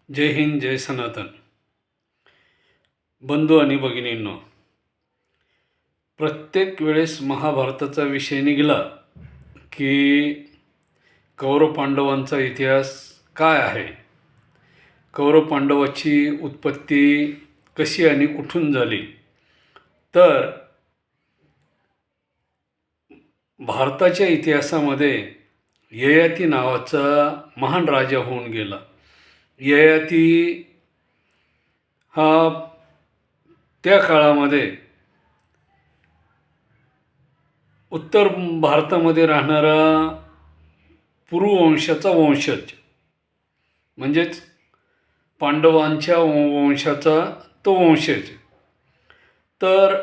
जय हिंद, जय सनातन. बंधू आणि भगिनींनो, प्रत्येक वेळेस महाभारताचा विषय निघाला की कौरव पांडवांचा इतिहास काय आहे, कौरव पांडवाची उत्पत्ती कशी आणि कुठून झाली. तर भारताच्या इतिहासामध्ये ययाती नावाचा महान राजा होऊन गेला. ययाती हा त्या काळामध्ये उत्तर भारतामध्ये राहणारा पुरुवंशाचा वंशज, म्हणजेच पांडवांच्या वंशाचा तो वंशज. तर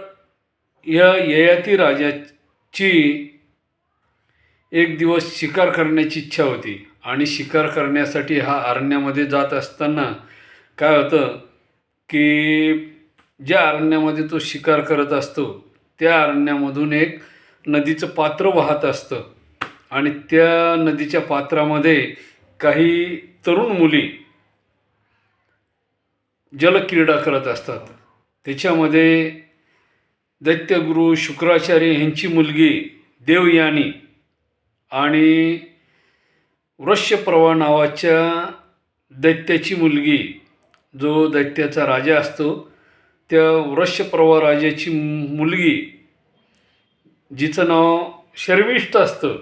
या ययाती राजाची एक दिवस शिकार करण्याची इच्छा होती आणि शिकार करण्यासाठी हा अरण्यामध्ये जात असताना काय होतं की ज्या अरण्यामध्ये तो शिकार करत असतो त्या अरण्यामधून एक नदीचं पात्र वाहत असतं आणि त्या नदीच्या पात्रामध्ये काही तरुण मुली जलक्रीडा करत असतात. त्याच्यामध्ये दैत्यगुरु शुक्राचार्य यांची मुलगी देवयानी आणि वृषप्रवा नावाच्या दैत्याची मुलगी, जो दैत्याचा राजा असतो त्या वृषप्रवा राजाची मुलगी, जिचं नाव शर्विष्ठ असतं,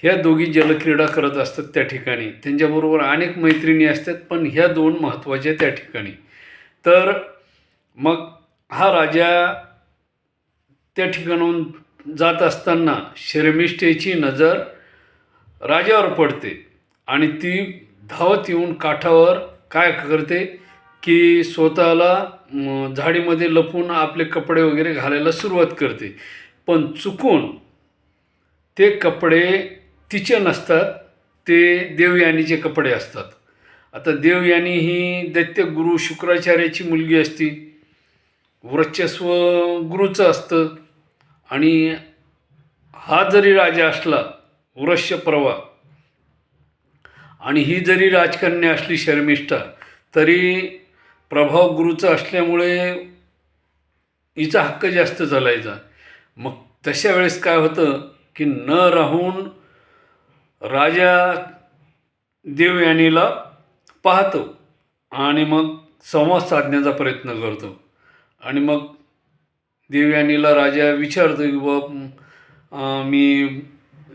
ह्या दोघी जलक्रीडा करत असतात त्या ठिकाणी. त्यांच्याबरोबर अनेक मैत्रिणी असतात, पण ह्या दोन महत्त्वाच्या त्या ठिकाणी. तर मग हा राजा त्या ठिकाणून जात असताना शर्मिष्ठेची नजर राजावर पडते आणि ती धावत येऊन काठावर काय करते की स्वतःला झाडीमध्ये लपून आपले कपडे वगैरे घालायला सुरुवात करते. पण चुकून ते कपडे तिचे नसतात, ते देवयानीचे कपडे असतात. आता देवयानी ही दैत्यगुरु शुक्राचार्याची मुलगी असती, वर्चस्व गुरुचं असतं. आणि हा जरी राजा असला वृषप्रवा आणि ही जरी राजकन्या असली शर्मिष्ठा, तरी प्रभाव गुरुचा असल्यामुळे हिचा हक्क जास्त चालायचा. मग तशा वेळेस काय होतं की न राहून राजा देवयानीला पाहतो आणि मग संवाद साधण्याचा प्रयत्न करतो. आणि मग देवयानीला राजा विचारतो की बाबा मी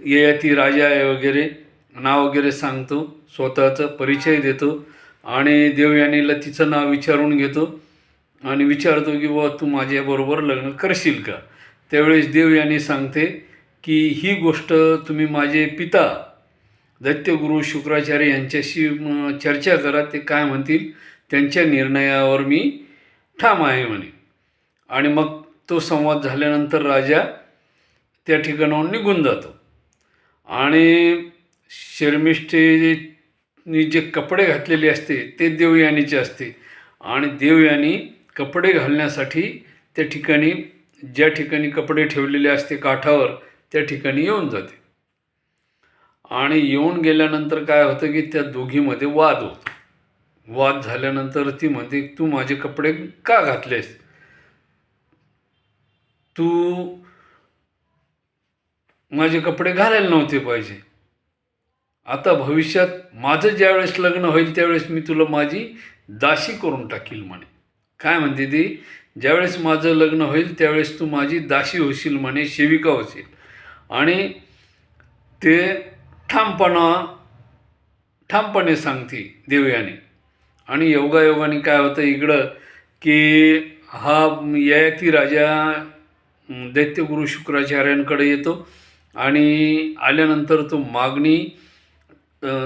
ययाती राजा आहे वगैरे, नाव वगैरे सांगतो, स्वतःचा परिचय देतो आणि देवयानीला तिचं नाव विचारून घेतो आणि विचारतो की बाबा तू माझ्याबरोबर लग्न करशील का. त्यावेळेस देवयानी सांगते की ही गोष्ट तुम्ही माझे पिता दैत्यगुरु शुक्राचार्य यांच्याशी चर्चा करा, ते काय म्हणतील त्यांच्या निर्णयावर मी ठाम आहे म्हणे. आणि मग तो संवाद झाल्यानंतर राजा त्या ठिकाणाहून निघून जातो आणि शर्मिष्ठेने जे कपडे घातलेले असते ते देवयानीचे असते आणि देवयानी कपडे घालण्यासाठी त्या ठिकाणी ज्या ठिकाणी कपडे ठेवलेले असते काठावर त्या ठिकाणी येऊन जाते. आणि येऊन गेल्यानंतर काय होतं की त्या दोघीमध्ये वाद होतो. वाद झाल्यानंतर ती म्हणते तू माझे कपडे का घातलेस, तू माझे कपडे घालायला नव्हते पाहिजे. आता भविष्यात माझं ज्यावेळेस लग्न होईल त्यावेळेस मी तुला माझी दासी करून टाकील म्हणे. काय म्हणते ती, ज्यावेळेस माझं लग्न होईल त्यावेळेस तू माझी दासी होशील म्हणे, सेविका होशील. आणि ते ठामपणे सांगते देवयानी. आणि योगायोगाने काय होतं इकडं की हा ययाती राजा दैत्यगुरु शुक्राचार्यांकडे येतो आणि आल्यानंतर तो मागणी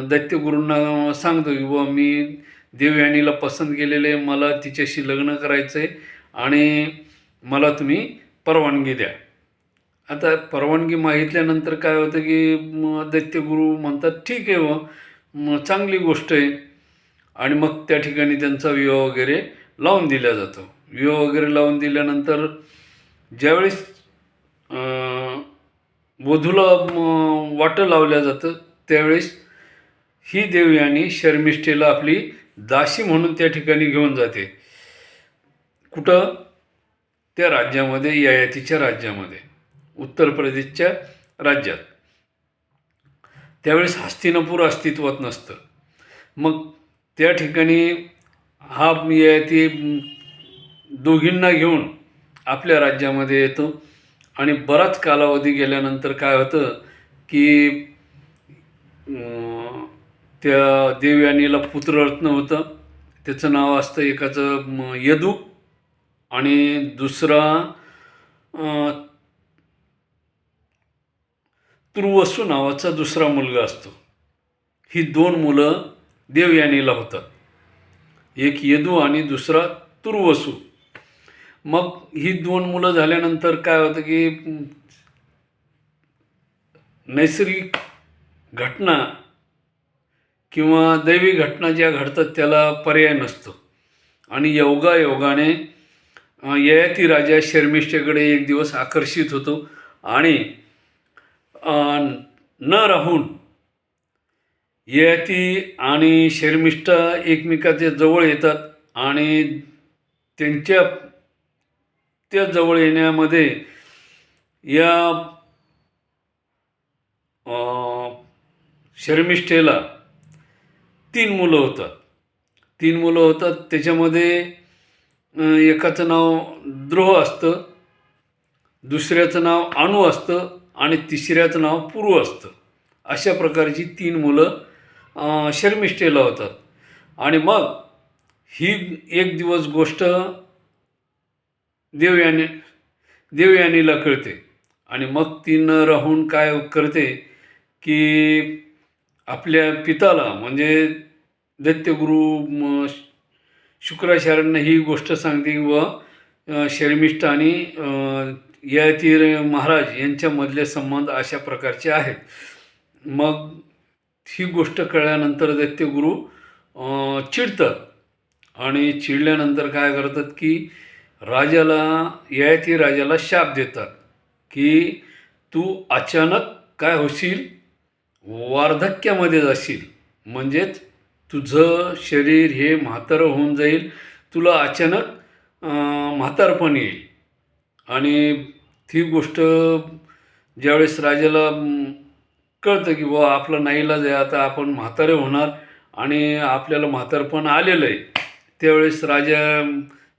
दैत्यगुरूंना सांगतो की बुवा मी देवयानीला पसंत केलेले, मला तिच्याशी लग्न करायचं आहे आणि मला तुम्ही परवानगी द्या. आता परवानगी मागितल्यानंतर काय होतं की दैत्यगुरु म्हणतात ठीक आहे व चांगली गोष्ट आहे. आणि मग त्या ठिकाणी त्यांचा विवाह वगैरे लावून दिला जातो. विवाह वगैरे लावून दिल्यानंतर ज्यावेळेस वधूला वाटं लावलं जातं त्यावेळेस ही देवयानी शर्मिष्ठेला आपली दासी म्हणून त्या ठिकाणी घेऊन जाते. कुठं? त्या राज्यामध्ये, ययातीच्या राज्यामध्ये, उत्तर प्रदेशच्या राज्यात. त्यावेळेस हस्तिनापूर अस्तित्वात नसतं. मग त्या ठिकाणी हा ययाती दोघींना घेऊन आपल्या राज्यामध्ये येतो. आणि बराच कालावधी गेल्यानंतर काय होतं की त्या देवयानीला पुत्ररत्न होतं. त्याचं नाव असतं, एकाचं यदू आणि दुसरा तुर्वसू नावाचा दुसरा मुलगा असतो. ही 2 मुलं देवयानीला होतात, एक यदू आणि दुसरा तुर्वसू. मग ही 2 मुलं झाल्यानंतर काय होतं की नैसर्गिक घटना किंवा दैवी घटना ज्या घडतात त्याला पर्याय नसतो. आणि योगायोगाने ययाती राजा शर्मिष्ठेकडे एक दिवस आकर्षित होतो आणि न राहून ययाती आणि शर्मिष्ठा एकमेकाच्या जवळ येतात. आणि त्यांच्या त्या जवळ येण्यामध्ये या शर्मिष्ठेला 3 मुलं होतात. 3 मुलं होतात. त्याच्यामध्ये एकाचं नाव द्रोह असतं, दुसऱ्याचं नाव अणू असतं आणि तिसऱ्याचं नाव पुरू असतं. अशा प्रकारची 3 मुलं शर्मिष्ठेला होतात. आणि मग ही एक दिवस गोष्ट देवयानीला कळते. आणि मग ती न राहून काय करते की आपल्या पिताला म्हणजे दैत्यगुरु शुक्राचार्यांना ही गोष्ट सांगते व शर्मिष्ठा आणि ययाती महाराज यांच्यामधले संबंध अशा प्रकारचे आहेत. मग ही गोष्ट कळल्यानंतर दैत्यगुरु चिडतात आणि चिडल्यानंतर काय करतात की ययाती राजाला शाप देतात की तू अचानक काय होशील, वार्धक्यामध्ये जाशील. म्हणजेच तुझं शरीर हे म्हातारं होऊन जाईल, तुला अचानक म्हातारपण येईल. आणि ती गोष्ट ज्यावेळेस राजाला कळतं की बुवा आपला नाईलाज आहे, आता आपण म्हातारे होणार आणि आपल्याला म्हातारपण आलेलं आहे, त्यावेळेस राजा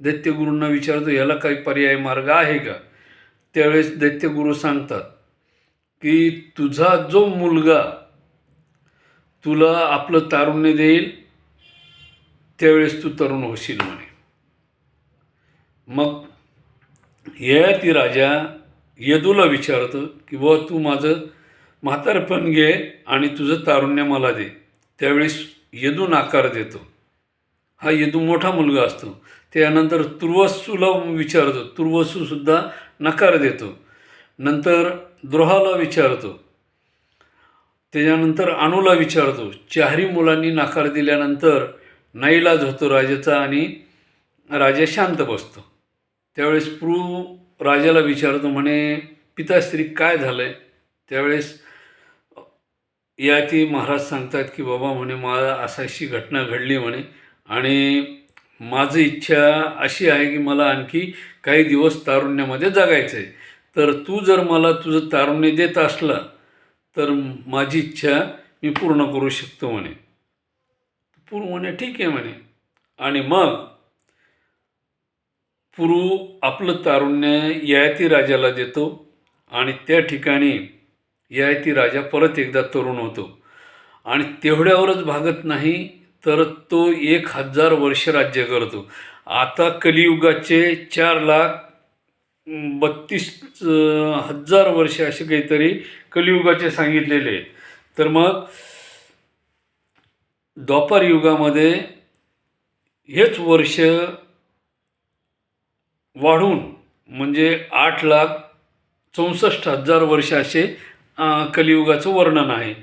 दैत्यगुरूंना विचारतो ह्याला काही पर्याय मार्ग आहे का. त्यावेळेस दैत्यगुरू सांगतात की तुझा जो मुलगा तुला आपलं तारुण्य देईल त्यावेळेस तू तरुण होशील म्हणे. मग ययाती राजा यदूला विचारतो की बुवा तू माझं म्हातारपण घे आणि तुझं तारुण्य मला दे. त्यावेळेस यदू नकार देतो. हा यदू मोठा मुलगा असतो. त्यानंतर तुर्वसूला विचारतो, तुर्वसूसुद्धा नकार देतो. नंतर द्रोहाला विचारतो, त्याच्यानंतर अणूला विचारतो. 4ही मुलांनी नकार दिल्यानंतर नाईलाज होतो राजाचा आणि राजा शांत बसतो. त्यावेळेस राजाला विचारतो म्हणे पिताश्री काय झालं आहे. त्यावेळेस ययाती महाराज सांगतात की बाबा म्हणे मला अशी घटना घडली म्हणे आणि माझी इच्छा अशी आहे की मला आणखी काही दिवस तारुण्यामध्ये जगायचं आहे. तर तू जर मला तुझं तारुण्य देत असला तर माझी इच्छा मी पूर्ण करू शकतो म्हणे. पुरू म्हणे ठीक आहे म्हणे. आणि मग पुरू आपलं तारुण्य ययाती राजाला देतो आणि त्या ठिकाणी ययाती राजा परत एकदा तरुण होतो. आणि तेवढ्यावरच भागत नाही तर तो 1000 वर्ष राज्य करतो. आता कलियुगाचे 4,32,000 वर्ष असे काहीतरी कलियुगाचे सांगितलेले आहेत. तर मग द्वापार युगामध्ये हेच वर्ष वाढून म्हणजे 8,64,000 वर्ष असे कलियुगाचं वर्णन आहे.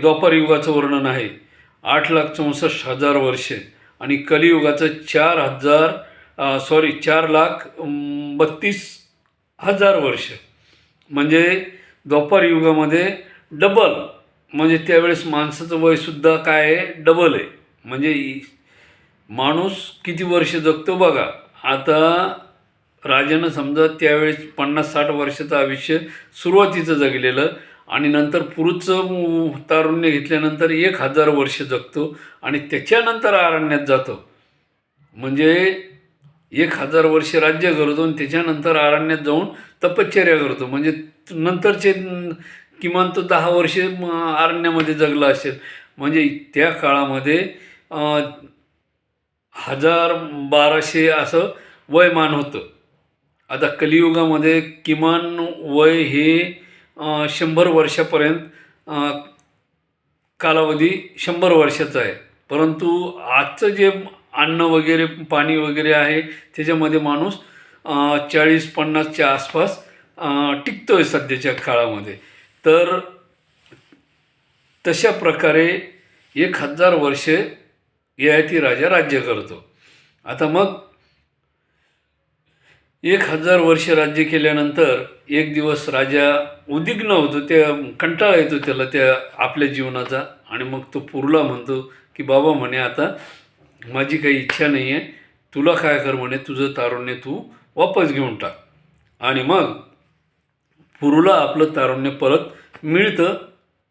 द्वापार युगाचं वर्णन आहे 8,64,000 वर्ष आणि कलियुगाचं 4,32,000 वर्ष. म्हणजे द्वापार युगामध्ये डबल, म्हणजे त्यावेळेस माणसाचं वयसुद्धा काय आहे डबल आहे. म्हणजे माणूस किती वर्ष जगतो बघा. आता राजानं समजा त्यावेळेस 50-60 वर्षाचं आयुष्य सुरुवातीचं जगलेलं आणि नंतर पुढचं तारुण्य घेतल्यानंतर 1000 वर्ष जगतो आणि त्याच्यानंतर अरण्यात जातो. म्हणजे 1000 वर्ष राज्य करतो आणि त्याच्यानंतर अरण्यात जाऊन तपश्चर्या करतो. म्हणजे नंतरचे किमान तो 10 वर्ष अरण्यामध्ये जगला असेल. म्हणजे त्या काळामध्ये 1200 असं वयमान होतं. आता कलियुगामध्ये किमान वय हे 100 वर्षापर्यंत कालावधी 100 वर्षाचा आहे. परंतु आजचं जे अन्न वगैरे पाणी वगैरे आहे त्याच्यामध्ये माणूस 40-50च्या आसपास टिकतो आहे सध्याच्या काळामध्ये. तर तशा प्रकारे 1000 वर्ष ययाती राजा राज्य करतो. आता मग 1000 वर्ष राज्य केल्यानंतर एक दिवस राजा उद्विग्न होतो, त्या कंटाळा येतो त्याला त्या आपल्या जीवनाचा. आणि मग तो पुरूला म्हणतो की बाबा म्हणे आता माझी काही इच्छा नाही आहे, तुला काय कर म्हणे, तुझं तारुण्य तू वापस घेऊन टाक. आणि मग पुरूला आपलं तारुण्य परत मिळतं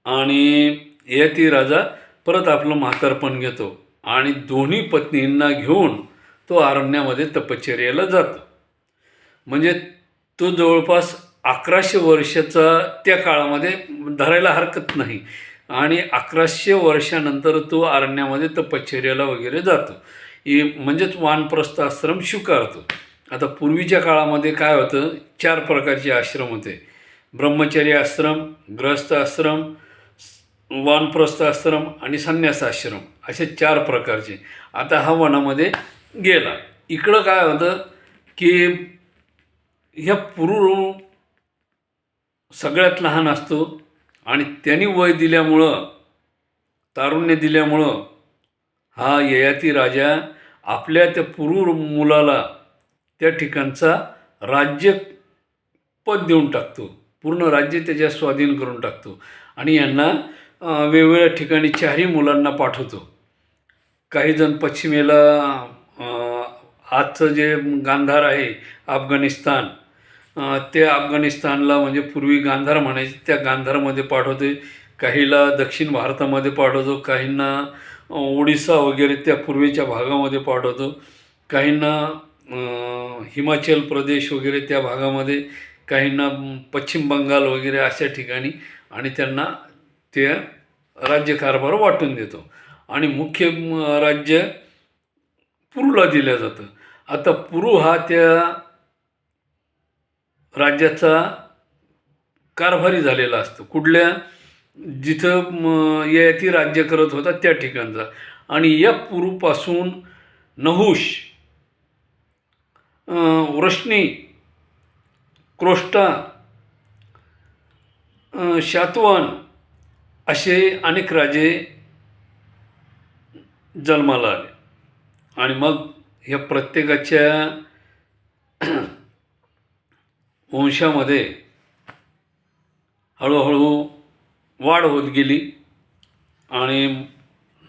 आणि ययाती राजा परत आपलं म्हातारपण घेतो आणि दोन्ही पत्नींना घेऊन तो अरण्यामध्ये तपश्चर्येला जातो. म्हणजे तो जवळपास 1100 वर्षाचा त्या काळामध्ये धरायला हरकत नाही. आणि 1100 वर्षानंतर तो अरण्यामध्ये तपश्चर्याला वगैरे जातो. म्हणजेच वानप्रस्थ आश्रम स्वीकारतो. आता पूर्वीच्या काळामध्ये काय होतं, 4 प्रकारचे आश्रम होते. ब्रह्मचर्य आश्रम, गृहस्थ आश्रम, वानप्रस्थ आश्रम आणि संन्यास आश्रम असे 4 प्रकारचे. आता हा वनामध्ये गेला. इकडं काय होतं की ह्या पुरू सगळ्यात लहान असतो आणि त्यांनी वय दिल्यामुळं, तारुण्य दिल्यामुळं हा ययाती राजा आपल्या त्या पुरू मुलाला त्या ठिकाणचा राज्यपद देऊन टाकतो. पूर्ण राज्य त्याच्या स्वाधीन करून टाकतो आणि यांना वेगवेगळ्या ठिकाणी 4ही मुलांना पाठवतो. काही जण पश्चिमेला आजचं जे गांधार आहे अफगाणिस्तान, त्या अफगाणिस्तानला म्हणजे पूर्वी गांधार म्हणायचे त्या गांधारमध्ये पाठवते. काहीला दक्षिण भारतामध्ये पाठवतो, काहींना ओडिसा वगैरे त्या पूर्वेच्या भागामध्ये पाठवतो, काहींना हिमाचल प्रदेश वगैरे त्या भागामध्ये, काहींना पश्चिम बंगाल वगैरे अशा ठिकाणी. आणि त्यांना ते राज्यकारभार वाटून देतो आणि मुख्य राज्य पुरूला दिलं जातं. आता पुरू हा त्या राज्याचा कारभारी झालेला असतो. कुठल्या, जिथं ययाती राज्य करत होता त्या ठिकाणचा. आणि या पुरूपासून नहुष, वृष्णी, क्रोष्टा, शातवन असे अनेक राजे जन्माला आले. आणि मग ह्या प्रत्येकाच्या वंशामध्ये हळूहळू वाढ होत गेली. आणि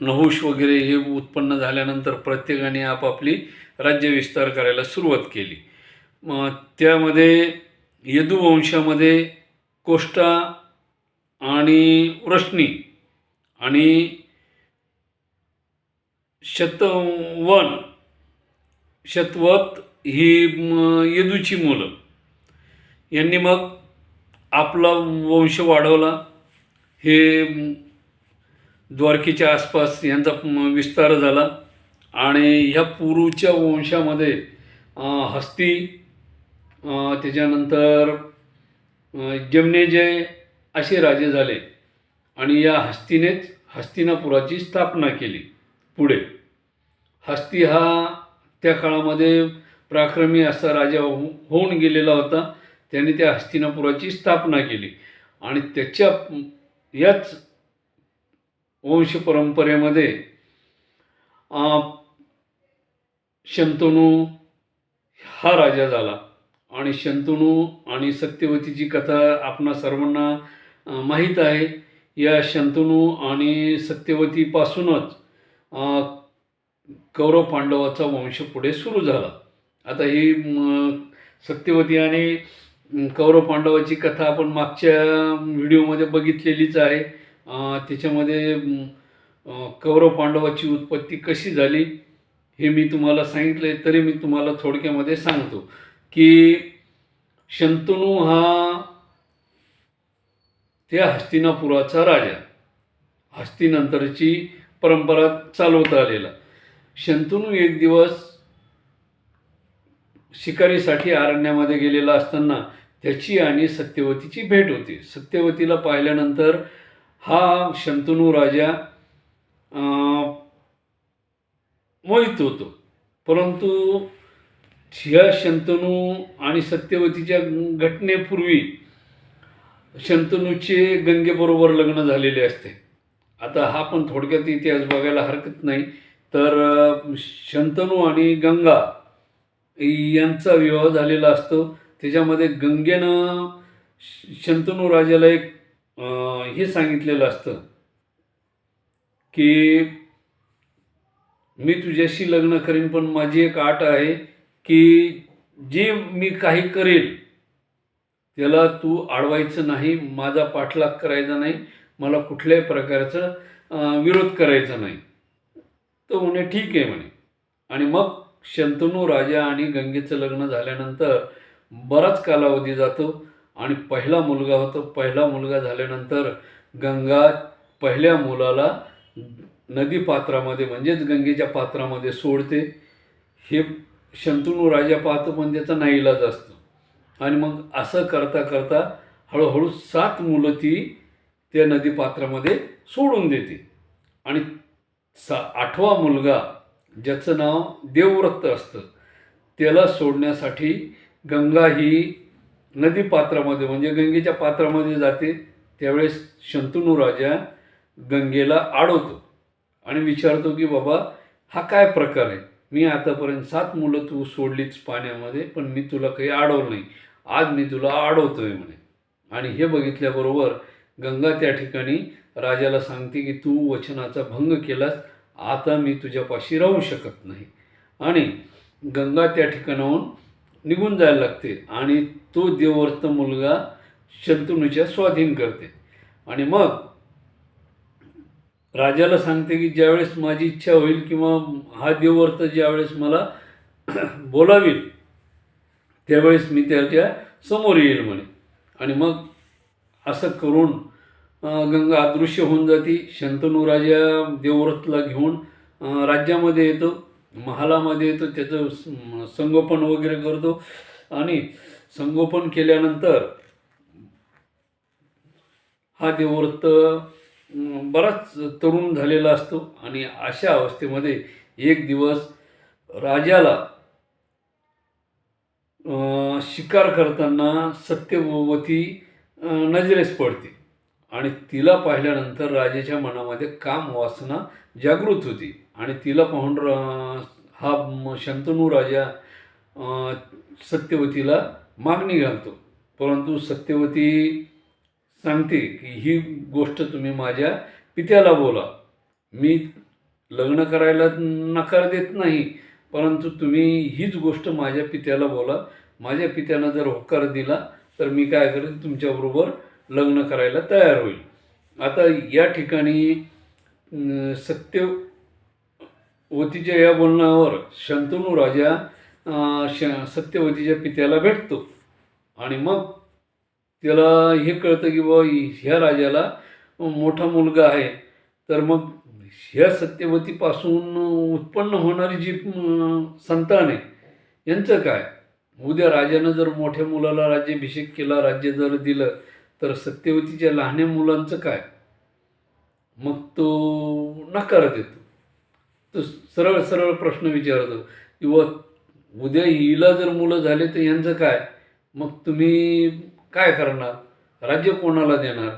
नहुष वगैरे हे उत्पन्न झाल्यानंतर प्रत्येकाने आपापली राज्यविस्तार करायला सुरुवात केली. मग त्यामध्ये यदुवंशामध्ये कोष्टा आणि वृष्णी आणि शतवत ही यदूची मुलं, यांनी मग आपला वंश वाढवला. हे द्वारकेच्या आसपास यांचा विस्तार झाला. आणि ह्या पुरूच्या वंशामध्ये हस्ती, त्याच्यानंतर जमनेजय असे राजे झाले. आणि या हस्तीनेच हस्तिनापुराची स्थापना केली. पुढे हस्ती हा त्या काळामध्ये पराक्रमी असा राजा होऊन गेलेला होता. त्याने त्या हस्तिनापुराची स्थापना केली. आणि त्याच्या याच वंश परंपरेमध्ये शंतनू हा राजा झाला. आणि शंतनू आणि सत्यवतीची कथा आपणा सर्वांना माहीत आहे. या शंतनू आणि सत्यवतीपासूनच कौरव पांडवाचा वंश पुढे सुरू झाला. आता ही सत्यवती आणि कौरव पांडवाची कथा आपण मागच्या व्हिडिओमध्ये बघितलेलीच आहे. त्याच्यामध्ये कौरव पांडवाची उत्पत्ती कशी झाली हे मी तुम्हाला सांगितलं आहे. तरी मी तुम्हाला थोडक्यामध्ये सांगतो की शंतनू हा त्या हस्तिनापुराचा राजा, हस्तिनंतरची परंपरा चालवता आलेला. शंतनू एक दिवस शिकारीसाठी अरण्यामध्ये गेलेला असताना त्याची आणि सत्यवतीची भेट होती. सत्यवतीला पाहिल्यानंतर हा शंतनू राजा मोहित होतो. परंतु ह्या शंतनू आणि सत्यवतीच्या घटनेपूर्वी शंतनूचे गंगेबरोबर लग्न झालेले असते. आता हा पण थोडक्यात इतिहास बघायला हरकत नाही. तर शंतनू आणि गंगा यांचा विवाह झालेला असतो. त्याच्यामध्ये गंगेनं शंतनू राजाला एक हे सांगितलेलं असतं की मी तुझ्याशी लग्न करीन, पण माझी एक अट आहे की जे मी काही करेल त्याला तू अडवायचं नाही, माझा पाठलाग करायचा नाही, मला कुठल्याही प्रकारचा विरोध करायचा नाही. तो म्हणे ठीक आहे म्हणे. आणि मग शंतनू राजा आणि गंगेचं लग्न झाल्यानंतर बराच कालावधी जातो आणि पहिला मुलगा होतो. पहिला मुलगा झाल्यानंतर गंगा पहिल्या मुलाला नदीपात्रामध्ये म्हणजेच गंगेच्या पात्रामध्ये सोडते. हे शंतनू राजा पाहतो, पण त्याचा नाईलाज असतो. आणि मग असं करता करता हळूहळू 7 मुलं ती त्या नदीपात्रामध्ये सोडून देते. आणि 8वा मुलगा ज्याचं नाव देवव्रत असतं त्याला सोडण्यासाठी गंगा ही नदीपात्रामध्ये म्हणजे गंगेच्या पात्रामध्ये जाते. त्यावेळेस शंतनू राजा गंगेला अडवतो आणि विचारतो की बाबा हा काय प्रकार आहे, मी आतापर्यंत 7 मुलं तू सोडलीच पाण्यामध्ये, पण मी तुला काही अडवलं नाही, आज मी तुला अडवतोय म्हणे. आणि हे बघितल्याबरोबर गंगा त्या ठिकाणी राजाला सांगते की तू वचनाचा भंग केलास, आता मी तुझ्यापाशी राहू शकत नाही. आणि गंगा त्या ठिकाणाहून निघून जायला लागते आणि तो देवव्रत मुलगा शंतनूच्या स्वाधीन करते. आणि मग राजाला सांगते की ज्यावेळेस माझी इच्छा होईल किंवा हा देवव्रत ज्यावेळेस मला बोलावील त्यावेळेस मी त्याच्या समोर येईल म्हणे. आणि मग असं करून गंगा अदृश्य होऊन जाती. शंतनू राजा देवव्रतला घेऊन राज्यामध्ये येतो, महालामध्ये येतो, त्याचं संगोपन वगैरे करतो. आणि संगोपन केल्यानंतर हा देवव्रत बराच तरुण झालेला असतो. आणि अशा अवस्थेमध्ये एक दिवस राजाला शिकार करताना सत्यवती नजरेस पडते. आणि तिला पाहिल्यानंतर राजाच्या मनामध्ये काम वासना जागृत होती आणि तिला पाहून हा शंतनू राजा सत्यवतीला मागणी घालतो. परंतु सत्यवती सांगते की ही गोष्ट तुम्ही माझ्या पित्याला बोला, मी लग्न करायला नकार देत नाही, परंतु तुम्ही हीच गोष्ट माझ्या पित्याला बोला, माझ्या पित्यानं जर होकार दिला तर मी काय करेन, तुमच्याबरोबर लग्न करायला तयार होईल. आता या ठिकाणी सत्यवतीच्या या बोलण्यावर शंतनू राजा सत्यवतीच्या पित्याला भेटतो. आणि मग त्याला हे कळतं की बाबा ह्या राजाला मोठा मुलगा आहे, तर मग ह्या सत्यवतीपासून उत्पन्न होणारी जी संतान आहे यांचं काय. उद्या राजानं जर मोठ्या मुलाला राज्याभिषेक केला, राज्य जर दिलं, तर सत्यवतीच्या लहान्या मुलांचं काय. मग तो नकार देतो. तो सरळ सरळ प्रश्न विचारतो किंवा उद्या हिला जर मुलं झाले तर यांचं काय, मग तुम्ही काय करणार, राज्य कोणाला देणार.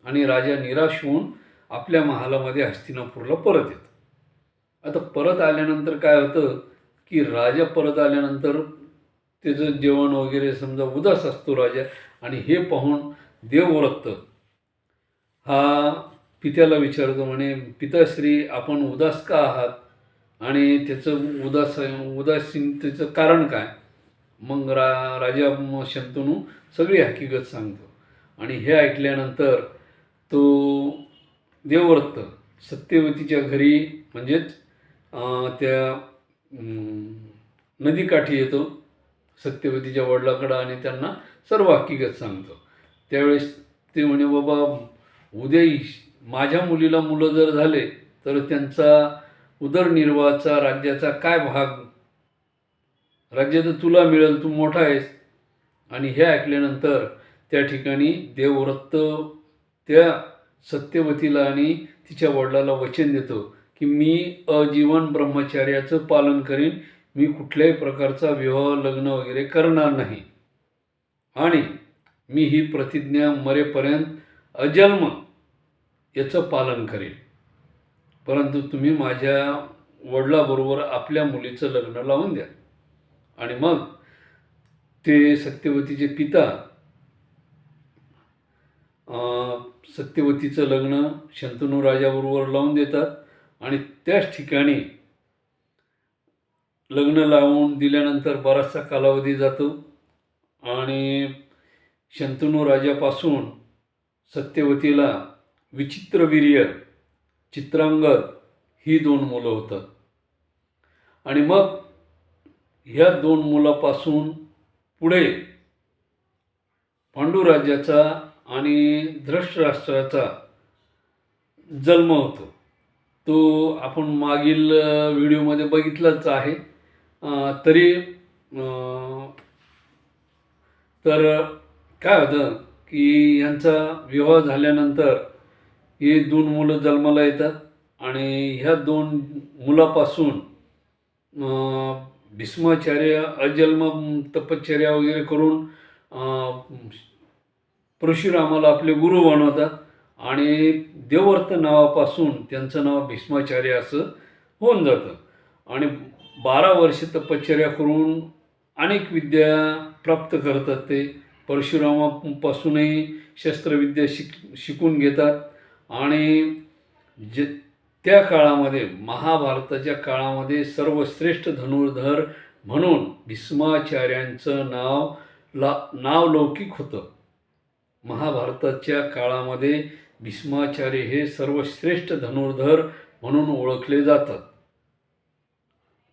आणि राजा निराश होऊन आपल्या महालामध्ये हस्तिनापूरला परत येतो. आता परत आल्यानंतर काय होतं की राजा परत आल्यानंतर त्याचं जेवण वगैरे समजा उदास असतो राजा. आणि हे पाहून देवव्रत हा पित्याला विचारतो, म्हणे पिताश्री आपण उदास का आहात आणि त्याचं उदासीनतेचं कारण काय. मग राजा शंतनू सगळी हकीकत सांगतो आणि हे ऐकल्यानंतर तो देवव्रत सत्यवतीच्या घरी म्हणजेच त्या नदीकाठी येतो सत्यवतीच्या वडिलाकडं आणि त्यांना सर्व हकीकत सांगतो. त्यावेळेस ते म्हणे, बाबा उद्या माझ्या मुलीला मुलं जर झाले तर त्यांचा उदरनिर्वाहाचा राज्याचा काय भाग, राज्य तर तुला मिळेल, तू मोठा आहेस. आणि हे ऐकल्यानंतर त्या ठिकाणी देवव्रत त्या सत्यवतीला आणि तिच्या वडिलाला वचन देतो की मी आजीवन ब्रह्मचर्याचं पालन करीन, मी कुठल्याही प्रकारचा विवाह लग्न वगैरे करणार नाही आणि मी ही प्रतिज्ञा मरेपर्यंत अजन्म याचं पालन करेन, परंतु तुम्ही माझ्या वडिलाबरोबर आपल्या मुलीचं लग्न लावून द्या. आणि मग ते सत्यवतीचे पिता सत्यवतीचं लग्न शंतनू राजाबरोबर लावून देतात आणि त्याच ठिकाणी लग्न लावून दिल्यानंतर बराचसा कालावधी जातो आणि शंतनू राजापासून सत्यवतीला विचित्रवीर्य, चित्रांगद ही 2 मुलं होतात. आणि मग ह्या 2 मुलापासून पुढे पांडुराज्याचा आणि धृतराष्ट्राचा जन्म होतो. तो आपण मागील व्हिडिओमध्ये बघितलाच आहे. तरी तर काय होतं की यांचा विवाह झाल्यानंतर ही 2 मुलं जन्माला येतात आणि ह्या 2 मुलापासून भीष्माचार्य अजन्म तपश्चर्या वगैरे करून परशुरामाला आपले गुरु बनवतात आणि देवव्रत नावापासून त्यांचं नाव भीष्माचार्य असं होऊन जातं. आणि 12 वर्ष तपश्चर्या करून अनेक विद्या प्राप्त करतात. ते परशुरामापासूनही शस्त्रविद्या शिकून घेतात आणि त्या काळामध्ये महाभारताच्या काळामध्ये सर्वश्रेष्ठ धनुर्धर म्हणून भीष्माचार्यांचं नावलौकिक होतं. महाभारताच्या काळामध्ये भीष्माचार्य हे सर्वश्रेष्ठ धनुर्धर म्हणून ओळखले जातात.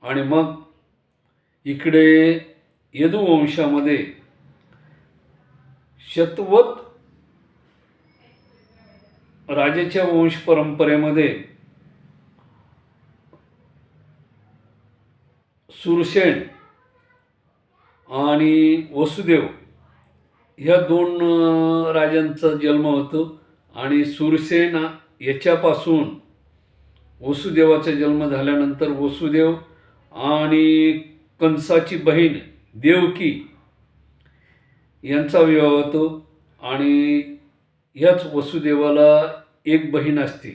आणि मग इकडे यदुवंशामध्ये शतवत राजाच्या वंश परंपरेमध्ये सुरसेन आणि वसुदेव ह्या 2 राजांचा जन्म होतो आणि सुरसेन याच्यापासून वसुदेवाचा जन्म झाल्यानंतर वसुदेव आणि कंसाची बहीण देवकी यांचा विवाह होतो आणि ह्याच वसुदेवाला एक बहीण असते,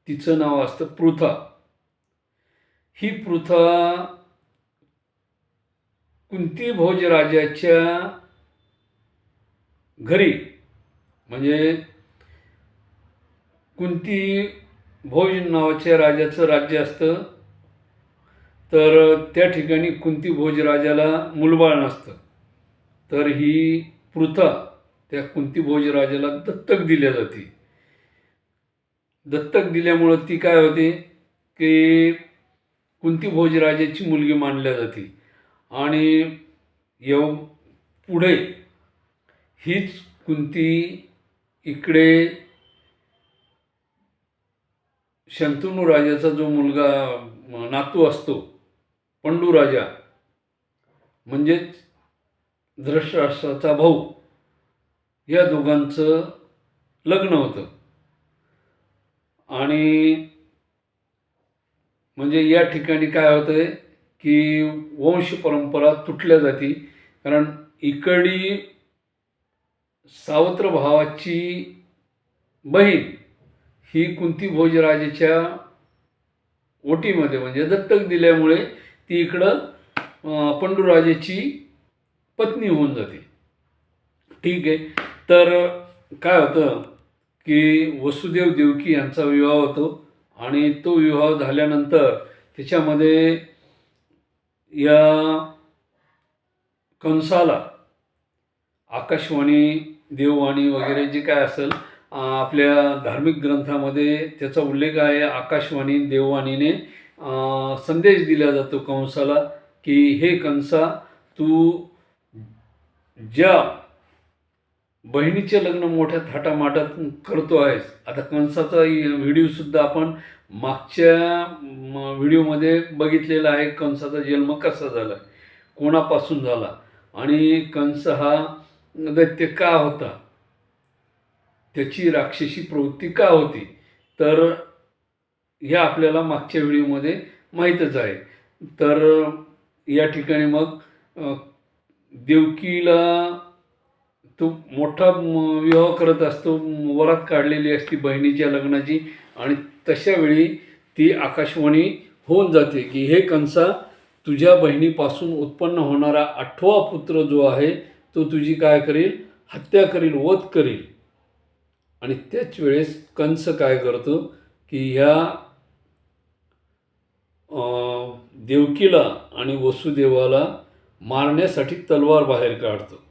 तिचं नाव असतं पृथा. ही पृथा कुंती भोज राजाच्या घरी, म्हणजे कुंती भोज नावाच्या राजाचं राज्य असतं, तर त्या ठिकाणी कुंती भोज राजाला मुलबाळ नसतं. तर ही पृथा त्या कुंती भोज राजाला दत्तक दिल्या जाते. दत्तक दिल्यामुळं ती काय होते की कुंती भोज राजाची मुलगी मानल्या जाते आणि पुढे हीच कुंती इकडे शंतनू राजाचा जो मुलगा नातू असतो पंडूराजा म्हणजेच धृतराष्ट्राचा भाऊ, या दोघांचं लग्न होतं. आणि म्हणजे या ठिकाणी काय होतंय की वंश परंपरा तुटल्या जाती, कारण इकडली सावत्र भावाची बहीण ही कुंती भोज राजाच्या ओटीमध्ये म्हणजे दत्तक दिल्यामुळे ती इकडं पंडूराजाची पत्नी होऊन जाते. ठीक आहे. तर काय होतं की वसुदेव देवकी यांचा विवाह होतो आणि तो विवाह झाल्यानंतर त्याच्यामध्ये या कंसाला आकाशवाणी देववाणी वगैरे जे काय असेल आपल्या धार्मिक ग्रंथामध्ये त्याचा उल्लेख आहे. आकाशवाणी देववाणीने संदेश दिला जातो कंसाला की हे कंसा, तू ज्या बहिणीचे लग्न मोठ्या थाटामाटात करतो आहेस. आता कंसाचा व्हिडिओसुद्धा आपण मागच्या व्हिडिओमध्ये बघितलेला आहे. कंसाचा जन्म कसा झाला, कोणापासून झाला आणि कंस हा दैत्य का होता, त्याची राक्षसी प्रवृत्ती का होती, तर हे आपल्याला मागच्या व्हिडिओमध्ये माहीतच आहे. तर या ठिकाणी मग देवकीला तो मोठा विवाह करत असतो, वरात काढलेली असती बहिणीच्या लग्नाची आणि तशावेळी ती आकाशवाणी होऊन जाते की हे कंसा, तुझ्या बहिणीपासून उत्पन्न होणारा 8वा पुत्र जो आहे तो तुझी काय करील, हत्या करील, वध करील. आणि त्याच वेळेस कंस काय करतो की ह्या देवकीला आणि वसुदेवाला मारण्यासाठी तलवार बाहेर काढतो.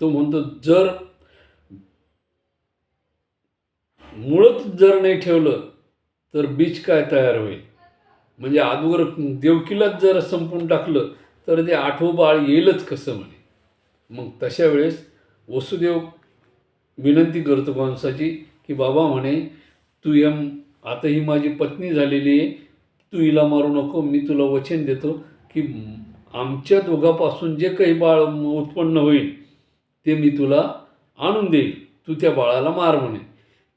तो म्हणतो, जर मुळच जर नाही ठेवलं तर बीज काय तयार होईल. म्हणजे अगोदर देवकीलाच जर संपून टाकलं तर ते 8वं बाळ येईलच कसं म्हणे. मग तशा वेळेस वसुदेव विनंती करतो कंसाची की बाबा म्हणे, तू आता ही माझी पत्नी झालेली आहे, तू हिला मारू नको. मी तुला वचन देतो की आमच्या दोघांपासून जे काही बाळ उत्पन्न होईल ते मी तुला आणून देईल, तू त्या बाळाला मार म्हणे.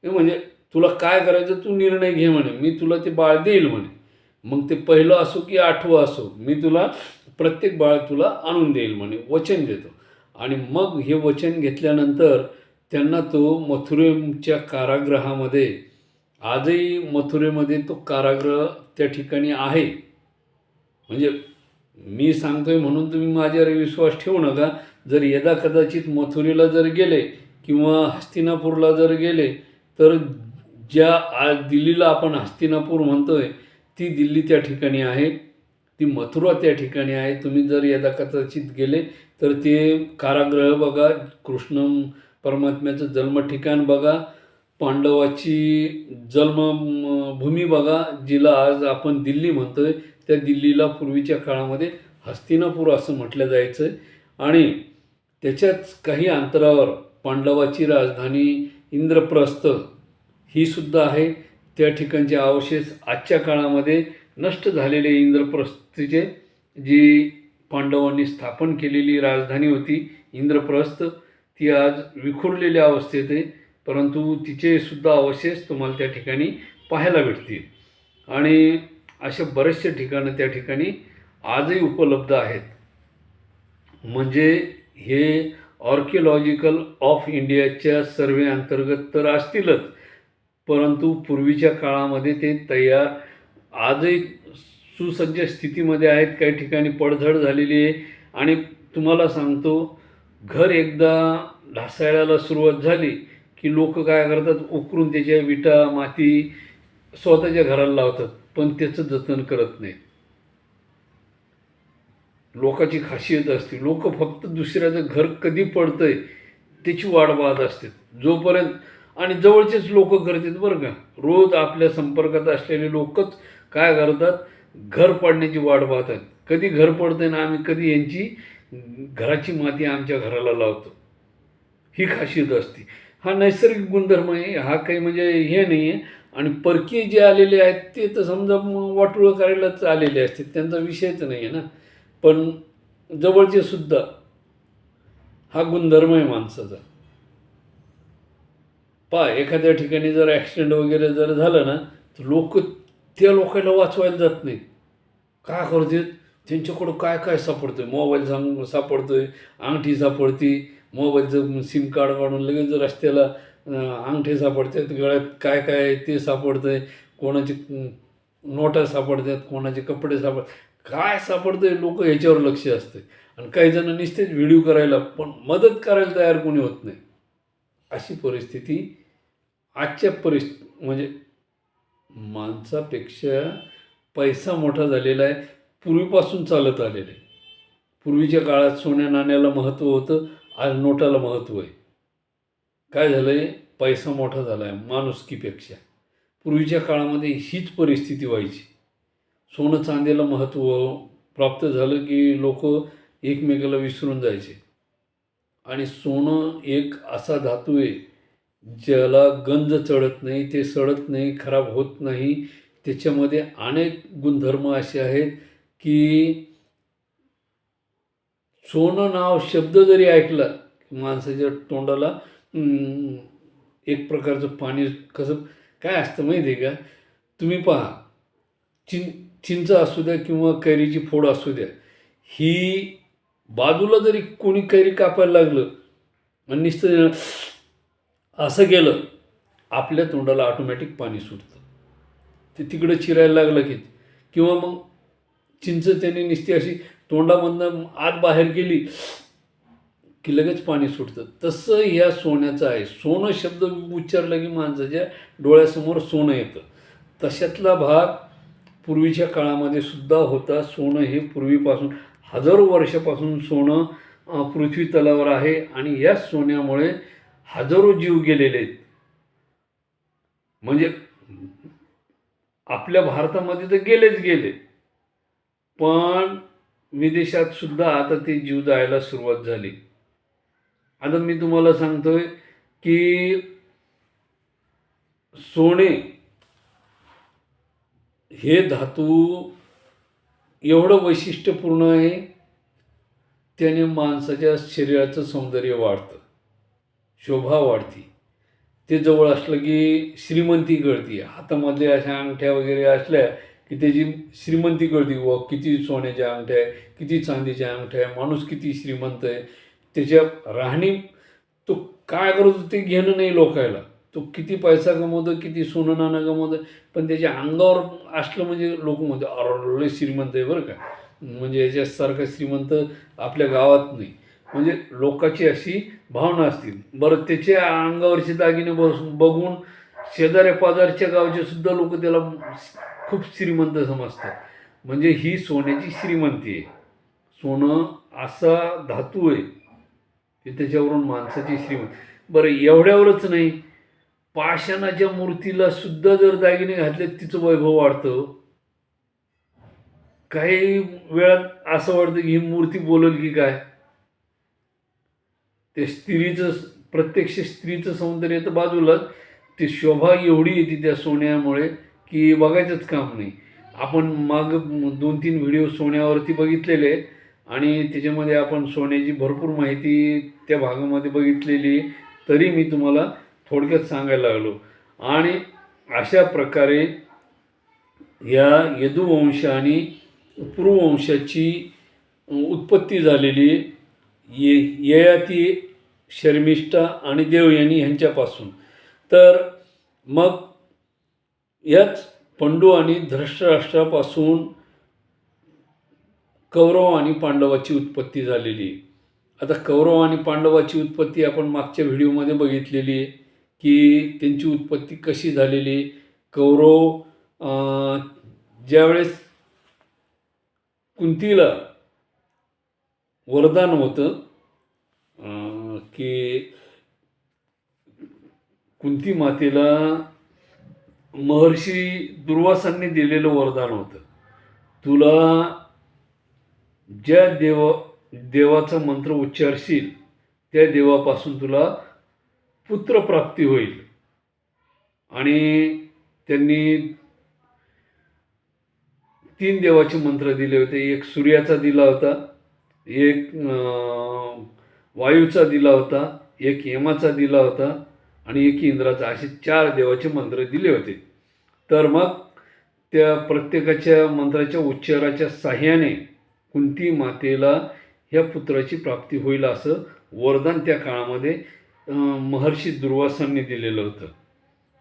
म्हणजे तुला काय करायचं तू निर्णय घे म्हणे, मी तुला ते बाळ देईल म्हणे. मग ते पहिलं असो की 8वं असो, मी तुला प्रत्येक बाळ तुला आणून देईल म्हणे, वचन देतो. आणि मग हे वचन घेतल्यानंतर त्यांना तो मथुरेच्या कारागृहामध्ये, आजही मथुरेमध्ये तो कारागृह त्या ठिकाणी आहे. म्हणजे मी सांगतोय म्हणून तुम्ही माझ्यावर विश्वास ठेवू नका. जर यदा कदाचित मथुरेला जर गेले किंवा हस्तिनापूरला जर गेले तर ज्या आज दिल्लीला आपण हस्तिनापूर म्हणतोय ती दिल्ली त्या ठिकाणी आहे, ती मथुरा त्या ठिकाणी आहे. तुम्ही जर यदा कदाचित गेले तर ते कारागृह बघा, कृष्ण परमात्म्याचं जन्म ठिकाण बघा, पांडवाची जन्मभूमी बघा, जिला आज आपण दिल्ली म्हणतोय. त्या दिल्लीला पूर्वीच्या काळामध्ये हस्तिनापूर असं म्हटलं जायचं. आणि त्याच्याच काही अंतरावर पांडवाची राजधानी इंद्रप्रस्थ ही सुद्धा आहे. त्या ठिकाणचे अवशेष आजच्या काळामध्ये नष्ट झालेले इंद्रप्रस्थचे, जी पांडवांनी स्थापन केलेली राजधानी होती इंद्रप्रस्थ, ती आज विखुरलेल्या अवस्थेत आहे. परंतु तिचे सुद्धा अवशेष तुम्हाला त्या ठिकाणी पाहायला भेटतील. आणि अशा बरेचसे ठिकाणं त्या ठिकाणी आजही उपलब्ध आहेत. म्हणजे हे आर्किओलॉजिकल ऑफ इंडियाच्या सर्वे अंतर्गत तर असतीलच, परंतु पूर्वीच्या काळामध्ये ते तयार आजही सुसज्ज स्थितीमध्ये आहेत. काही ठिकाणी पडझड झालेली आहे. आणि तुम्हाला सांगतो, घर एकदा ढासळायला सुरुवात झाली की लोक काय करतात, उकरून त्याच्या विटा माती स्वतःच्या घराला लावतात, पण त्याचं जतन करत नाहीत. लोकांची खासियत असते, लोक फक्त दुसऱ्याचं घर कधी पडतंय त्याची वाट पाहत असतात जोपर्यंत. आणि जवळचेच लोक करतात बरं का, रोज आपल्या संपर्कात असलेले लोकच काय करतात, घर पडण्याची वाट पाहतात. कधी घर पडतंय ना आम्ही कधी यांची घराची माती आमच्या घराला लावतो, ही खासियत असते. हा नैसर्गिक गुणधर्म आहे, हा काही म्हणजे हे नाही आहे. आणि परकीय जे आलेले आहेत ते तर समजा वाटोळं करायलाच आलेले असते, त्यांचा विषयच नाही आहे ना. पण जवळचे सुद्धा हा गुणधर्म आहे माणसाचा. एखाद्या ठिकाणी जर ॲक्सिडेंट वगैरे जर झालं ना तर लोक त्या लोकांना वाचवायला जात नाहीत. काय करतात, त्यांच्याकडं काय काय सापडतोय, मोबाईल सापडतोय, अंगठी सापडती, मोबाईलचं सिम कार्ड काढून लगेच रस्त्याला अंगठी सापडतात, गळ्यात काय काय ते सापडतंय, कोणाची नोटा सापडतात, कोणाचे कपडे काय सापडतंय, लोक ह्याच्यावर लक्ष असते. आणि काही जण नुसतेच व्हिडिओ करायला, पण मदत करायला तयार कोणी होत नाही. अशी परिस्थिती आजच्या म्हणजे माणसापेक्षा पैसा मोठा झालेला आहे, पूर्वीपासून चालत आलेलं आहे. पूर्वीच्या काळात सोन्या नाण्याला महत्त्व होतं, आज नोटाला महत्त्व आहे. काय झालं आहे, पैसा मोठा झाला आहे माणुसकीपेक्षा. पूर्वीच्या काळामध्ये हीच परिस्थिती व्हायची. सोनं चांदीला महत्त्व प्राप्त झालं की लोक एकमेकाला विसरून जायचे. आणि सोनं एक असा धातू आहे ज्याला गंज चढत नाही, ते सडत नाही, खराब होत नाही. त्याच्यामध्ये अनेक गुणधर्म असे आहेत की सोनं नाव शब्द जरी ऐकला माणसाच्या तोंडाला एक प्रकारचं पाणी कसं काय असतं माहिती आहे का? तुम्ही पहा, चिंच असू द्या किंवा कैरीची फोड असू द्या, ही बाजूला जरी कोणी कैरी कापायला लागलं आणि नुसतं असं केलं, आपल्या तोंडाला ऑटोमॅटिक पाणी सुटतं. ते तिकडं चिरायला लागलं की, किंवा मग चिंच त्याने नुसती अशी तोंडामधनं आत बाहेर गेली की लगेच पाणी सुटतं. तसं ह्या सोन्याचं आहे. सोनं शब्द उच्चारला की माणसाच्या डोळ्यासमोर सोनं येतं. तशातला भाग पूर्वीच्या काळामध्ये सुद्धा होता. सोनं हे पूर्वीपासून हजारो वर्षापासून सोनं पृथ्वी तलावर आहे आणि या सोन्यामुळे हजारो जीव गेलेले आहेत. म्हणजे आपल्या भारतामध्ये तर गेलेच गेले, पण विदेशात सुद्धा आता ते जीव जायला सुरुवात झाली. आता मी तुम्हाला सांगतोय की सोने हे धातू एवढं वैशिष्ट्यपूर्ण आहे, त्याने माणसाच्या शरीराचं सौंदर्य वाढतं, शोभा वाढते. ते जवळ असलं की श्रीमंती कळते. हातामधले अशा अंगठ्या वगैरे असल्या की त्याची श्रीमंती कळते. व किती सोन्याच्या अंगठ्या आहे, किती चांदीच्या अंगठ्या आहे, माणूस किती श्रीमंत आहे. त्याच्या राहणी तो काय करतो ते घेणं नाही लोकायला. तो किती पैसा कमवतो, किती सोनं नाणं कमवतो, पण त्याच्या अंगावर असलं म्हणजे लोक म्हणतो अरे लय श्रीमंत आहे बरं का, म्हणजे याच्यासारखा श्रीमंत आपल्या गावात नाही. म्हणजे लोकांची अशी भावना असतील. बरं, त्याच्या अंगावरचे दागिने बघून शेजाऱ्या पाजारच्या गावचे सुद्धा लोक त्याला खूप श्रीमंत समजतात. म्हणजे ही सोन्याची श्रीमंती आहे. सोनं असा धातू आहे की त्याच्यावरून माणसाची श्रीमंती. बरं, एवढ्यावरच नाही, पाषाणाच्या मूर्तीला सुद्धा जर दागिने घातले तिचं वैभव वाढतं. काही वेळात असं वाटतं की ही मूर्ती बोलेल की काय. ते स्त्रीचं, प्रत्यक्ष स्त्रीचं सौंदर्य तर बाजूलाच, ती शोभा एवढी येते त्या सोन्यामुळे की बघायचंच काम नाही. आपण माग 2-3 व्हिडिओ सोन्यावरती बघितलेले आणि त्याच्यामध्ये आपण सोन्याची भरपूर माहिती त्या भागामध्ये बघितलेली, तरी मी तुम्हाला थोडक्यात सांगायला लागलो. आणि अशा प्रकारे या यदुवंश आणि पुरुवंशाची उत्पत्ती झालेली ययाती, शर्मिष्ठा आणि देवयानी ह्यांच्यापासून. तर मग याच पंडू आणि धृतराष्ट्रापासून कौरव आणि पांडवाची उत्पत्ती झालेली. आता कौरव आणि पांडवाची उत्पत्ती आपण मागच्या व्हिडिओमध्ये बघितलेली आहे की त्यांची उत्पत्ती कशी झालेली. कौरव ज्यावेळेस कुंतीला वरदान होतं की कुंती मातेला महर्षी दुर्वासांनी दिलेलं वरदान होतं, तुला ज्या देवाचा मंत्र उच्चारशील त्या देवापासून तुला पुत्रप्राप्ती होईल. आणि त्यांनी 3 देवाचे मंत्र दिले होते. एक सूर्याचा दिला होता, एक वायूचा दिला होता, एक यमाचा दिला होता आणि एक इंद्राचा. असे 4 देवाचे मंत्र दिले होते. तर मग त्या प्रत्येकाच्या मंत्राच्या उच्चाराच्या साह्याने कुंती मातेला ह्या पुत्राची प्राप्ती होईल असं वरदान त्या काळामध्ये महर्षी दुर्वासांनी दिलेलं होतं.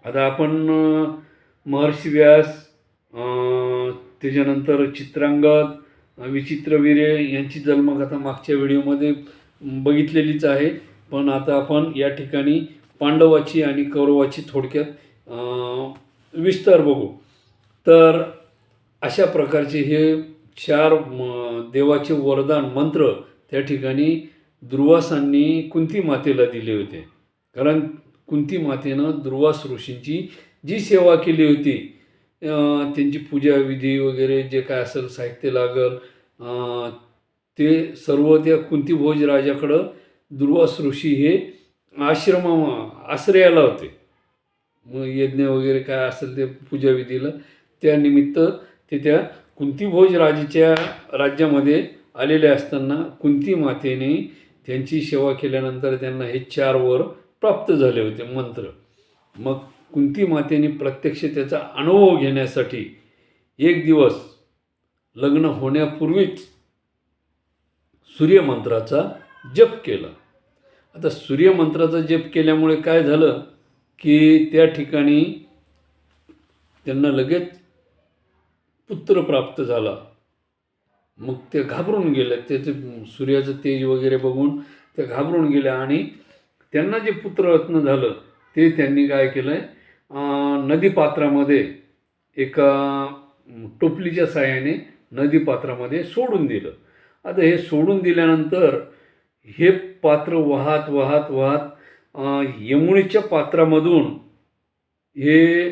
आता आपण महर्षी व्यास, त्याच्यानंतर चित्रांगद, विचित्रवीर्य यांची जन्मकथा मागच्या व्हिडिओमध्ये बघितलेलीच आहे. पण आता आपण या ठिकाणी पांडवाची आणि कौरवाची थोडक्यात विस्तार बघू. तर अशा प्रकारचे हे 4 देवाचे वरदान मंत्र त्या ठिकाणी दुर्वासांनी कुंती मातेला दिले होते. कारण कुंती मातेनं दुर्वास ऋषींची जी सेवा केली होती, त्यांची पूजा विधी वगैरे जे काय असेल साहित्य लागल, ते सर्व त्या कुंतीभोज राजाकडं दुर्वास ऋषी हे आश्रयाला होते. मग यज्ञ वगैरे काय असेल ते पूजाविधीला त्यानिमित्त ते त्या कुंतीभोज राजाच्या राज्यामध्ये आलेले असताना कुंती मातेने त्यांची सेवा केल्यानंतर त्यांना हे 4 वर प्राप्त झाले होते मंत्र. मग कुंती मातेने प्रत्यक्ष त्याचा अनुभव घेण्यासाठी एक दिवस लग्न होण्यापूर्वीच सूर्यमंत्राचा जप केला. आता सूर्यमंत्राचा जप केल्यामुळे काय झालं की त्या ठिकाणी त्यांना लगेच पुत्र प्राप्त झाला. मग ते घाबरून गेले, त्याचे सूर्याचं तेज वगैरे बघून ते घाबरून गेले आणि त्यांना जे पुत्ररत्न झालं ते त्यांनी काय केलं आहे, नदीपात्रामध्ये एका टोपलीच्या साहाय्याने नदीपात्रामध्ये सोडून दिलं. आता हे सोडून दिल्यानंतर हे पात्र वाहत वाहत वाहत यमुनेच्या पात्रामधून हे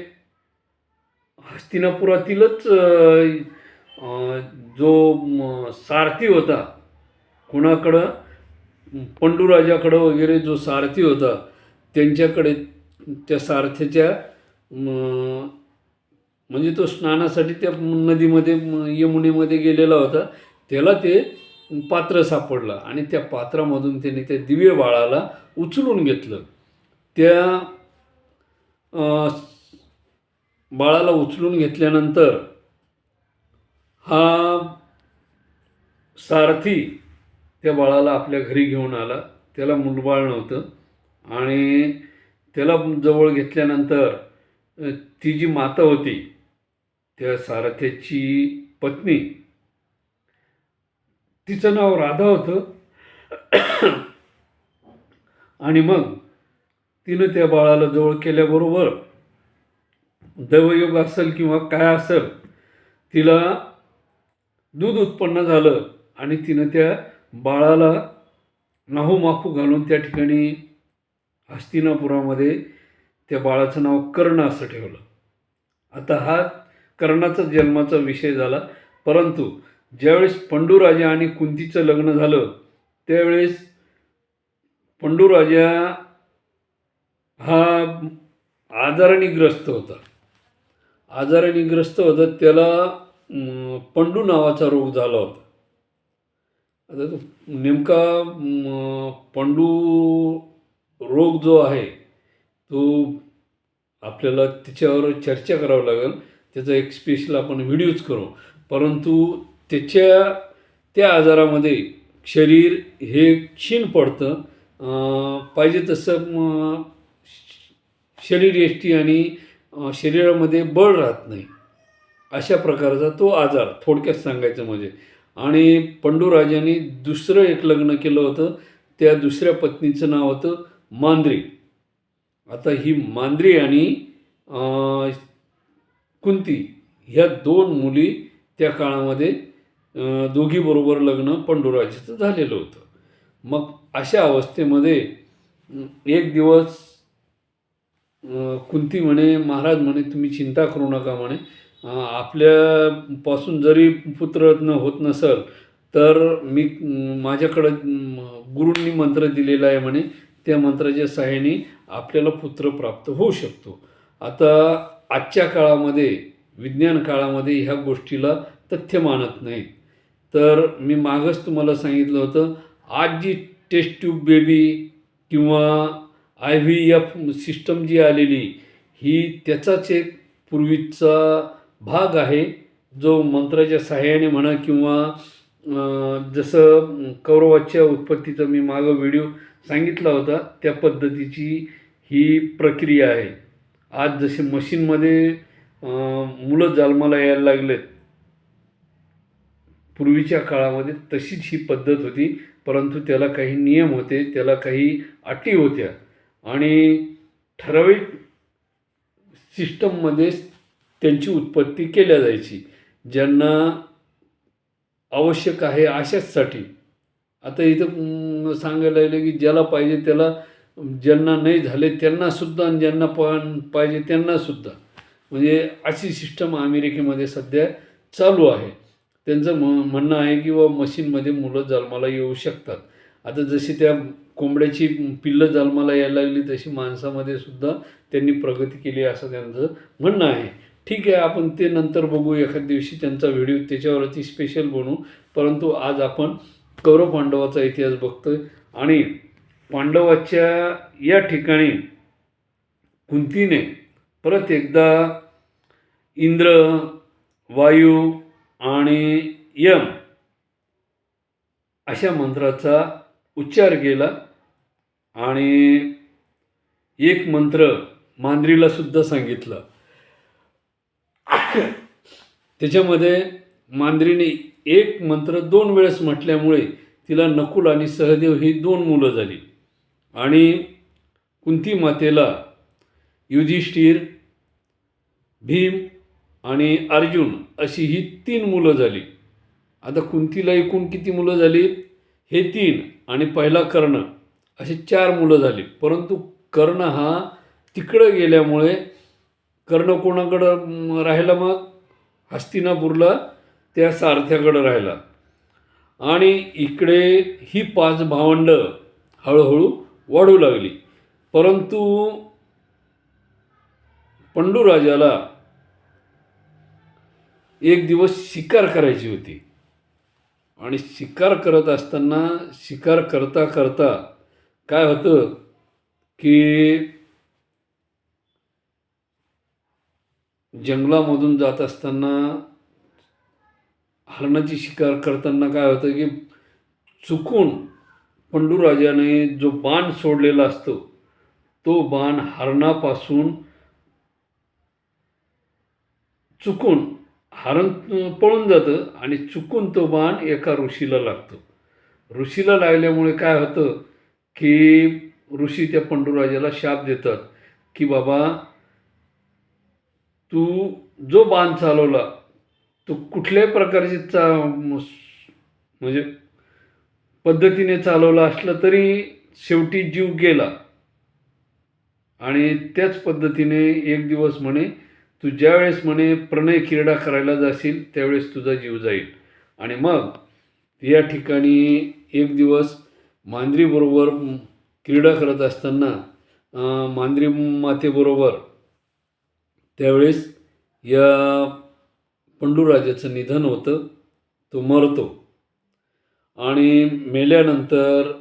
हस्तिनापुरातीलच जो सारथी होता, कोणाकडं पंडूराजाकडं वगैरे जो सारथी होता त्यांच्याकडे, त्या सारथ्याच्या म्हणजे तो स्नानासाठी त्या नदीमध्ये यमुनेमध्ये गेलेला होता, त्याला ते पात्र सापडलं आणि त्या पात्रामधून त्याने त्या दिव्य बाळाला उचलून घेतलं. त्या बाळाला उचलून घेतल्यानंतर हा सारथी त्या बाळाला आपल्या घरी घेऊन आला. त्याला मूलबाळ नव्हतं आणि त्याला जवळ घेतल्यानंतर ती जी माता होती, त्या सारथ्याची पत्नी, तिचं नाव राधा होतं. आणि मग तिनं त्या बाळाला जवळ केल्याबरोबर दैवयोग असेल किंवा काय असेल, तिला दूध उत्पन्न झालं आणि तिनं त्या बाळाला नाहूमाखू घालून त्या ठिकाणी हस्तिनापुरामध्ये त्या बाळाचं नाव कर्ण असं ठेवलं. आता हा कर्णाचा जन्माचा विषय झाला. परंतु ज्यावेळेस पंडूराजा आणि कुंतीचं लग्न झालं त्यावेळेस पंडूराजा हा आजाराने ग्रस्त होता. त्याला पंडू नावाचा रोग झाला होता. आता तो नेमका पंडू रोग जो आहे तो आपल्याला त्याच्यावर चर्चा करावं लागेल. त्याचा एक स्पेशल आपण व्हिडिओज करू. परंतु त्या आजारामध्ये शरीर हे क्षीण पडतं, पाहिजे तसं शरीरयष्टी आणि शरीरामध्ये बळ राहत नाही, अशा प्रकारचा तो आजार थोडक्यात सांगायचं म्हणजे. आणि पंडूराजाने दुसरं एक लग्न केलं होतं. त्या दुसऱ्या पत्नीचं नाव होतं मांद्री. आता ही मांद्री आणि कुंती ह्या 2 मुली त्या काळामध्ये दोघीबरोबर लग्न पंडूराजाचं झालेलं होतं. मग अशा अवस्थेमध्ये एक दिवस कुंती म्हणे, महाराज म्हणे तुम्ही चिंता करू नका म्हणे, आपल्यापासून जरी पुत्ररत्न होत नसेल तर मी माझ्याकडं गुरूंनी मंत्र दिलेला आहे म्हणे, त्या मंत्राच्या सहाय्याने आपल्याला पुत्र प्राप्त होऊ शकतो. आता आजच्या काळामध्ये विज्ञान काळामध्ये ह्या गोष्टीला तथ्य मानत नाहीत. तर मी मागच तुम्हाला सांगितलं होतं, आज जी टेस्ट ट्यूब बेबी किंवा IVF सिस्टम जी आलेली ही त्याचाच एक पूर्वीचा भाग आहे, जो मंत्राच्या सहाय्याने म्हणा किंवा जसं कौरवाच्या उत्पत्तीचा मी मागं व्हिडिओ सांगितला होता त्या पद्धतीची ही प्रक्रिया आहे. आज जसे मशीनमध्ये मुलं जन्माला यायला लागलेत, पूर्वीच्या काळामध्ये तशीच ही पद्धत होती. परंतु त्याला काही नियम होते, त्याला काही अटी होत्या आणि ठराविक सिस्टममध्येच त्यांची उत्पत्ती केल्या जायची, ज्यांना आवश्यक आहे अशाचसाठी. आता इथं सांगायला लागले की ज्याला पाहिजे त्याला, ज्यांना नाही झाले त्यांनासुद्धा, आणि ज्यांना पाहिजे त्यांनासुद्धा. म्हणजे अशी सिस्टम अमेरिकेमध्ये सध्या चालू आहे. त्यांचं म्हणणं आहे की मशीनमध्ये मुलं जन्माला येऊ शकतात. आता जशी त्या कोंबड्याची पिल्लं जन्माला यायला लागली, तशी माणसामध्ये सुद्धा त्यांनी प्रगती केली असं त्यांचं म्हणणं आहे. ठीक आहे, आपण ते नंतर बघू, एखाद्या दिवशी त्यांचा व्हिडिओ त्याच्यावरती स्पेशल बनवू. परंतु आज आपण कौरव पांडवाचा इतिहास बघतोय. आणि पांडवाच्या या ठिकाणी कुंतीने परत एकदा इंद्र, वायू आणि यम अशा मंत्राचा उच्चार केला. आणि एक मंत्र मांद्रीला सुद्धा सांगितला. त्याच्यामध्ये मांद्रीने एक मंत्र 2 वेळेस म्हटल्यामुळे तिला नकुल आणि सहदेव ही 2 मुलं झाली. आणि कुंती मातेला युधिष्ठिर, भीम आणि अर्जुन अशी ही 3 मुलं झाली. आता कुंतीला एकूण किती मुलं झाली? हे 3 आणि पहिला कर्ण असे 4 मुलं झाली. परंतु कर्ण हा तिकडं गेल्यामुळे कर्ण कोणाकडं राहिला? मग हस्तिनापूरला त्या सारथ्याकडं राहिला. आणि इकडे ही 5 भावंडं हळूहळू वाढू लागली. परंतु पंडूराजाला एक दिवस शिकार करायची होती. आणि शिकार करत असताना, शिकार करता करता काय होतं की जंगलामधून जात असताना, हरणाची शिकार करताना काय होतं की चुकून पंडूराजाने जो बाण सोडलेला असतो, तो बाण हरणापासून चुकून हरण पळून जातं आणि चुकून तो बाण एका ऋषीला लागतो. ऋषीला लागल्यामुळे काय होतं की ऋषी त्या पंडूराजाला शाप देतात की बाबा, तू जो बाण चालवला तो कुठल्याही प्रकारची म्हणजे पद्धतीने चालवला असला तरी शेवटी जीव गेला. आणि त्याच पद्धतीने एक दिवस म्हणे, तू ज्यावेळेस म्हणे प्रणय क्रीडा करायला जाशील त्यावेळेस तुझा जीव जाईल. आणि मग या ठिकाणी एक दिवस मांद्रीबरोबर क्रीडा करत असताना, मांद्री मातेबरोबर, त्यावेळेस या पंडूराजाचं निधन होतं. तो मरतो. आणि मेल्यानंतर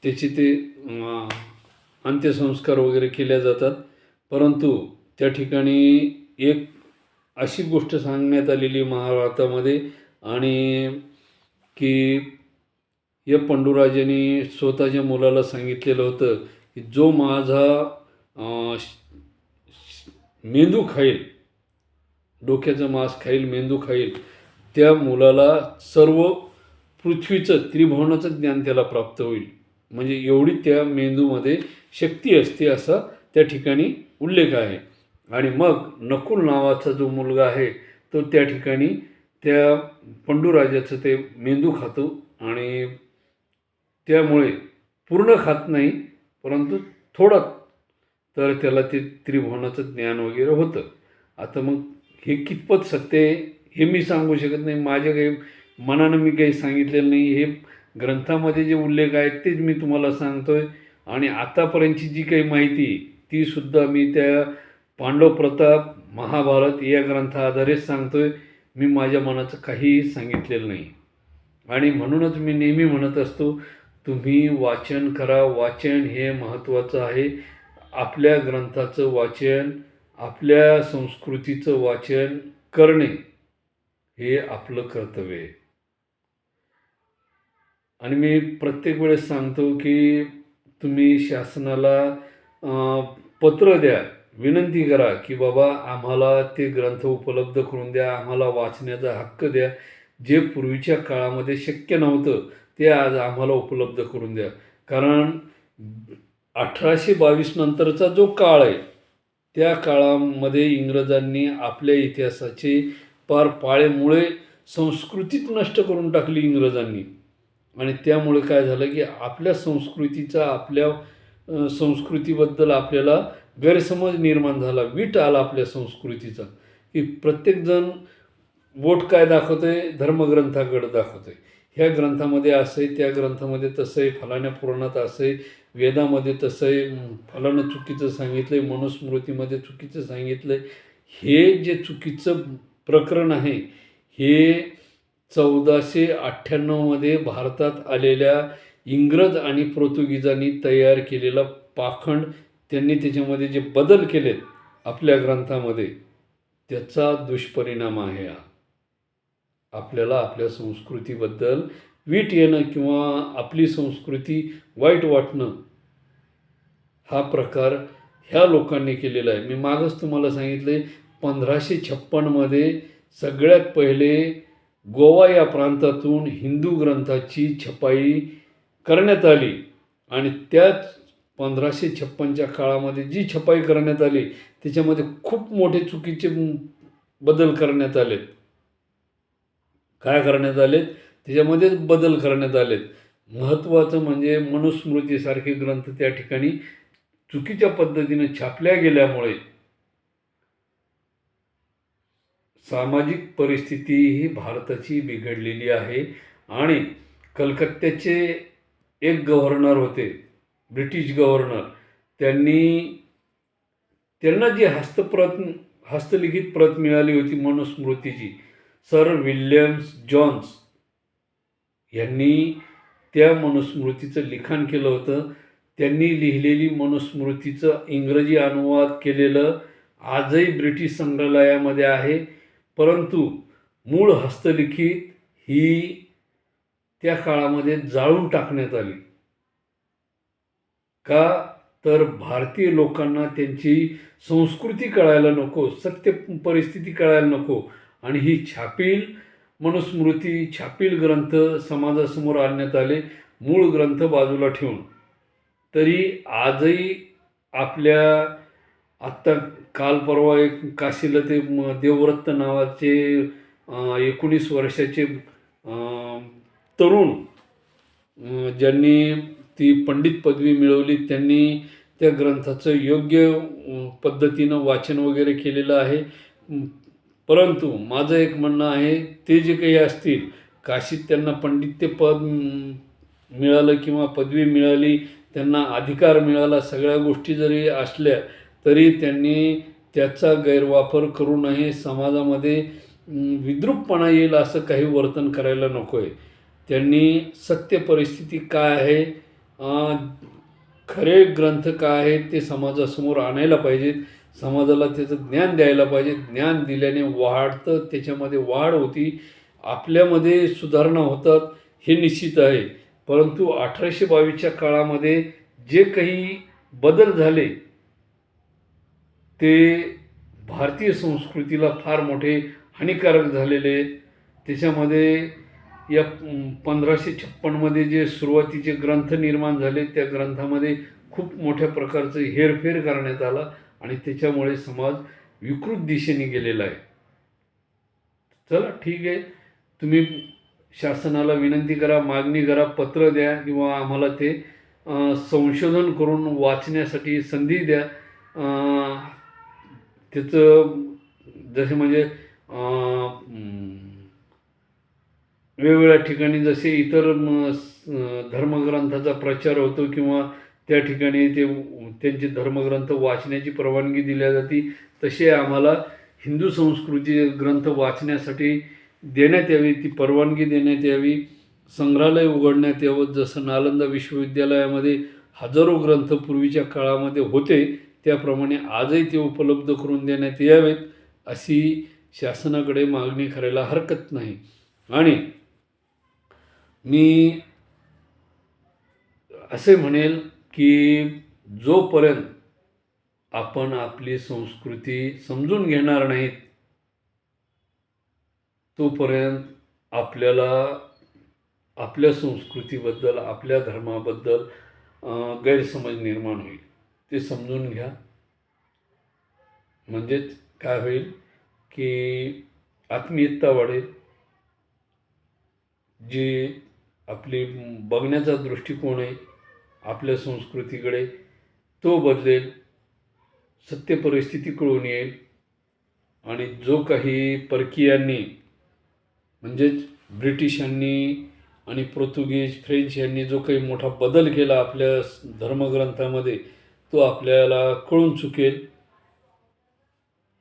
त्याची ते अंत्यसंस्कार वगैरे केल्या जातात. परंतु त्या ठिकाणी एक अशी गोष्ट सांगण्यात आलेली महाभारतामध्ये, आणि की या पंडूराजाने स्वतःच्या मुलाला सांगितलेलं होतं की जो माझा मेंदू खाईल, डोक्याचं मांस खाईल, मेंदू खाईल, त्या मुलाला सर्व पृथ्वीचं, त्रिभुवनाचं ज्ञान त्याला प्राप्त होईल. म्हणजे एवढी त्या मेंदूमध्ये शक्ती असते असा त्या ठिकाणी उल्लेख आहे. आणि मग नकुल नावाचा जो मुलगा आहे तो त्या ठिकाणी त्या पंडूराजाचं ते मेंदू खातो. आणि त्यामुळे पूर्ण खात नाही, परंतु थोडं, तर त्याला ते त्रिभुवनाचं ज्ञान वगैरे होतं. आता मग हे कितपत सत्य आहे हे मी सांगू शकत नाही. माझ्या काही मनानं मी काही सांगितलेलं नाही. हे ग्रंथामध्ये जे उल्लेख आहेत तेच मी तुम्हाला सांगतो आहे. आणि आतापर्यंतची जी काही माहिती तीसुद्धा मी त्या पांडव प्रताप, महाभारत या ग्रंथाआधारेच सांगतो आहे. मी माझ्या मनाचं काहीही सांगितलेलं नाही. आणि म्हणूनच मी नेहमी म्हणत असतो, तुम्ही वाचन करा. वाचन हे महत्त्वाचं आहे. आपल्या ग्रंथाचं वाचन, आपल्या संस्कृतीचं वाचन करणे हे आपलं कर्तव्य आहे. आणि मी प्रत्येक वेळेस सांगतो की तुम्ही शासनाला पत्र द्या, विनंती करा की बाबा आम्हाला ते ग्रंथ उपलब्ध करून द्या, आम्हाला वाचण्याचा हक्क द्या. जे पूर्वीच्या काळामध्ये शक्य नव्हतं ते आज आम्हाला उपलब्ध करून द्या. कारण 1822 नंतरचा जो काळ आहे त्या काळामध्ये इंग्रजांनी आपल्या इतिहासाचे पार पाळेमुळे संस्कृतीच नष्ट करून टाकली इंग्रजांनी. आणि त्यामुळे काय झालं की आपल्या संस्कृतीचा आपल्या संस्कृतीबद्दल आपल्याला गैरसमज निर्माण झाला, वीट आला आपल्या संस्कृतीचा, की प्रत्येकजण बोट काय दाखवतोय, धर्मग्रंथाकडे दाखवतोय. ह्या ग्रंथामध्ये असं आहे, त्या ग्रंथामध्ये तसं आहे, फलाण्या पुराणात असं आहे, वेदामध्ये तसं आहे, फलानं चुकीचं सांगितलं आहे, मनुस्मृतीमध्ये चुकीचं सांगितलं आहे. हे जे चुकीचं प्रकरण आहे हे 1498मध्ये भारतात आलेल्या इंग्रज आणि पोर्तुगीजांनी तयार केलेला पाखंड, त्यांनी त्याच्यामध्ये जे बदल केलेत आपल्या ग्रंथामध्ये, त्याचा दुष्परिणाम आहे हा. आपल्याला आपल्या संस्कृतीबद्दल वीट येणं किंवा आपली संस्कृती वाईट वाटणं, हा प्रकार ह्या लोकांनी केलेला आहे. मी मागच तुम्हाला सांगितलं आहे 1556मध्ये सगळ्यात पहिले गोवा या प्रांतातून हिंदू ग्रंथाची छपाई करण्यात आली. आणि त्याच 1556च्या काळामध्ये जी छपाई करण्यात आली त्याच्यामध्ये खूप मोठे चुकीचे बदल करण्यात आलेत. काय करण्यात आलेत? त्याच्यामध्येच बदल करण्यात आलेत. महत्त्वाचं म्हणजे मनुस्मृतीसारखे ग्रंथ त्या ठिकाणी चुकीच्या पद्धतीने छापल्या गेल्यामुळे सामाजिक परिस्थिती ही भारताची बिघडलेली आहे. आणि कलकत्त्याचे एक गव्हर्नर होते, ब्रिटिश गव्हर्नर, त्यांना जी हस्तलिखित प्रत मिळाली होती मनुस्मृतीची, सर विल्यम्स जॉन्स यांनी त्या मनुस्मृतीचं लिखाण केलं होतं. त्यांनी लिहिलेली मनुस्मृतीचं इंग्रजी अनुवाद केलेलं आजही ब्रिटिश संग्रहालयामध्ये आहे. परंतु मूळ हस्तलिखित ही त्या काळामध्ये जाळून टाकण्यात आली. का? तर भारतीय लोकांना त्यांची संस्कृती कळायला नको, सत्य परिस्थिती कळायला नको, आणि ही छापील मनुस्मृती, छापील ग्रंथ समाजासमोर आणण्यात आले, मूळ ग्रंथ बाजूला ठेवून. तरी आजही आपल्या आत्ता काल परवा एक काशीला ते देवव्रत नावाचे 19 वर्षाचे तरुण, ज्यांनी ती पंडित पदवी मिळवली, त्यांनी त्या ग्रंथाचं योग्य पद्धतीनं वाचन वगैरे केलेलं आहे. परंतु माझं एक म्हणणं आहे, ते जे काही असतील, काशीत त्यांना पंडित्य पद मिळालं किंवा पदवी मिळाली, त्यांना अधिकार मिळाला, सगळ्या गोष्टी जरी असल्या तरी त्यांनी त्याचा गैरवापर करू नये. समाजामध्ये विद्रूपपणा येईल असं काही वर्तन करायला नको आहे. त्यांनी सत्य परिस्थिती काय आहे, खरे ग्रंथ काय आहेत ते समाजासमोर आणायला पाहिजेत. समाजाला त्याचं ज्ञान द्यायला पाहिजे. ज्ञान दिल्याने वाढतं, त्याच्यामध्ये वाढ होती, आपल्यामध्ये सुधारणा होतात, हे निश्चित आहे. परंतु 1822च्या काळामध्ये जे काही बदल झाले ते भारतीय संस्कृतीला फार मोठे हानिकारक झालेले आहेत. त्याच्यामध्ये या 1556मध्ये जे सुरुवातीचे ग्रंथ निर्माण झाले त्या ग्रंथामध्ये खूप मोठ्या प्रकारचं हेरफेर करण्यात आला आणि त्याच्यामुळे समाज विकृत दिशेने गेलेला आहे. चला ठीक आहे, तुम्ही शासनाला विनंती करा, मागणी करा, पत्र द्या किंवा आम्हाला ते संशोधन करून वाचण्यासाठी संधी द्या. त्याचं जसे म्हणजे वेगवेगळ्या ठिकाणी जसे इतर धर्मग्रंथाचा प्रचार होतो किंवा त्या ठिकाणी त्यांचे धर्मग्रंथ वाचण्याची परवानगी दिल्या जाते, तसे आम्हाला हिंदू संस्कृती ग्रंथ वाचण्यासाठी देण्यात यावी, ती परवानगी देण्यात यावी. संग्रहालय उघडण्यात यावं. जसं नालंदा विश्वविद्यालयामध्ये हजारो ग्रंथ पूर्वीच्या काळामध्ये होते त्याप्रमाणे आजही ते उपलब्ध करून देण्यात यावेत, अशी शासनाकडे मागणी करायला हरकत नाही. आणि मी असे म्हणेल की जोपर्यंत आपण आपली संस्कृती समजून घेणार नाहीत तोपर्यंत आपल्याला आपल्या संस्कृतीबद्दल, आपल्या धर्माबद्दल गैरसमज निर्माण होईल. ते समजून घ्या. म्हणजेच काय होईल की आत्मीयता वाढेल, जी आपली बघण्याचा दृष्टिकोन आहे आपल्या संस्कृतीकडे तो बदलेल, सत्य परिस्थिती कळून येईल आणि जो काही परकीयांनी म्हणजेच ब्रिटिशांनी आणि पोर्तुगीज, फ्रेंच यांनी जो काही मोठा बदल केला आपल्या धर्मग्रंथामध्ये तो आपल्याला कळून चुकेल.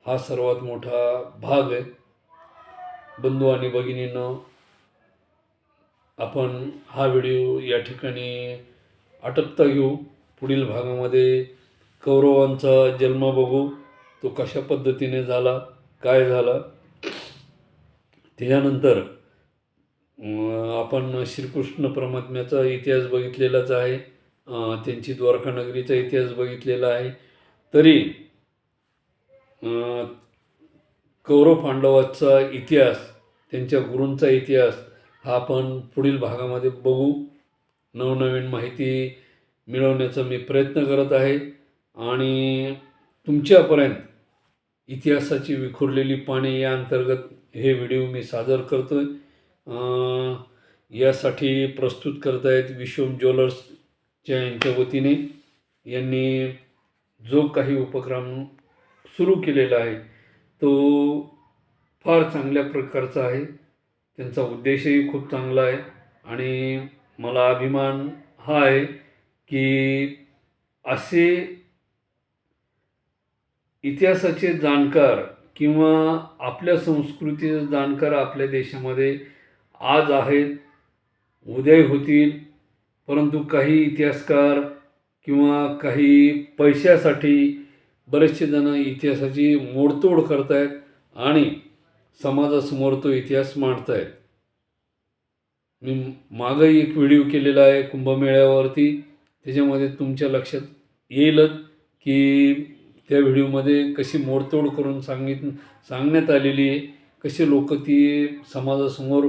हा सर्वात मोठा भाग आहे. बंधू आणि भगिनींनो, आपण हा व्हिडिओ या ठिकाणी आटपता घेऊ. पुढील भागामध्ये कौरवांचा जन्म बघू, तो कशा पद्धतीने झाला, काय झाला. त्याच्यानंतर आपण श्रीकृष्ण परमात्म्याचा इतिहास बघितलेलाच आहे, त्यांची द्वारका नगरीचा इतिहास बघितलेला आहे. तरी कौरव पांडवाचा इतिहास, त्यांच्या गुरूंचा इतिहास हा आपण पुढील भागामध्ये बघू. नवनवीन माहिती मिळवण्याचा मी प्रयत्न करत आहे आणि तुमच्यापर्यंत इतिहासाची विखुरलेली पाने या अंतर्गत हे व्हिडिओ मी सादर करतोय. यासाठी प्रस्तुत करत आहेत विश्वम ज्वेलर्सच्या यांच्या वतीने. यांनी जो काही उपक्रम सुरू केलेला आहे तो फार चांगल्या प्रकारचा आहे. त्यांचा उद्देशही खूप चांगला आहे आणि मला अभिमान हा आहे की असे इतिहासाचे जाणकार किंवा आपल्या संस्कृतीचे जाणकार आपल्या देशामध्ये आज आहेत, उद्या होतील. परंतु काही इतिहासकार किंवा काही पैशासाठी बरेचसे जण इतिहासाची मोडतोड करत आहेत आणि समाजासमोर तो इतिहास मांडत आहेत. मी मागही एक व्हिडिओ केलेला आहे कुंभमेळ्यावरती, त्याच्यामध्ये तुमच्या लक्षात येईलच की त्या व्हिडिओमध्ये कशी मोडतोड करून सांगण्यात आलेली आहे, कसे लोक ती समाजासमोर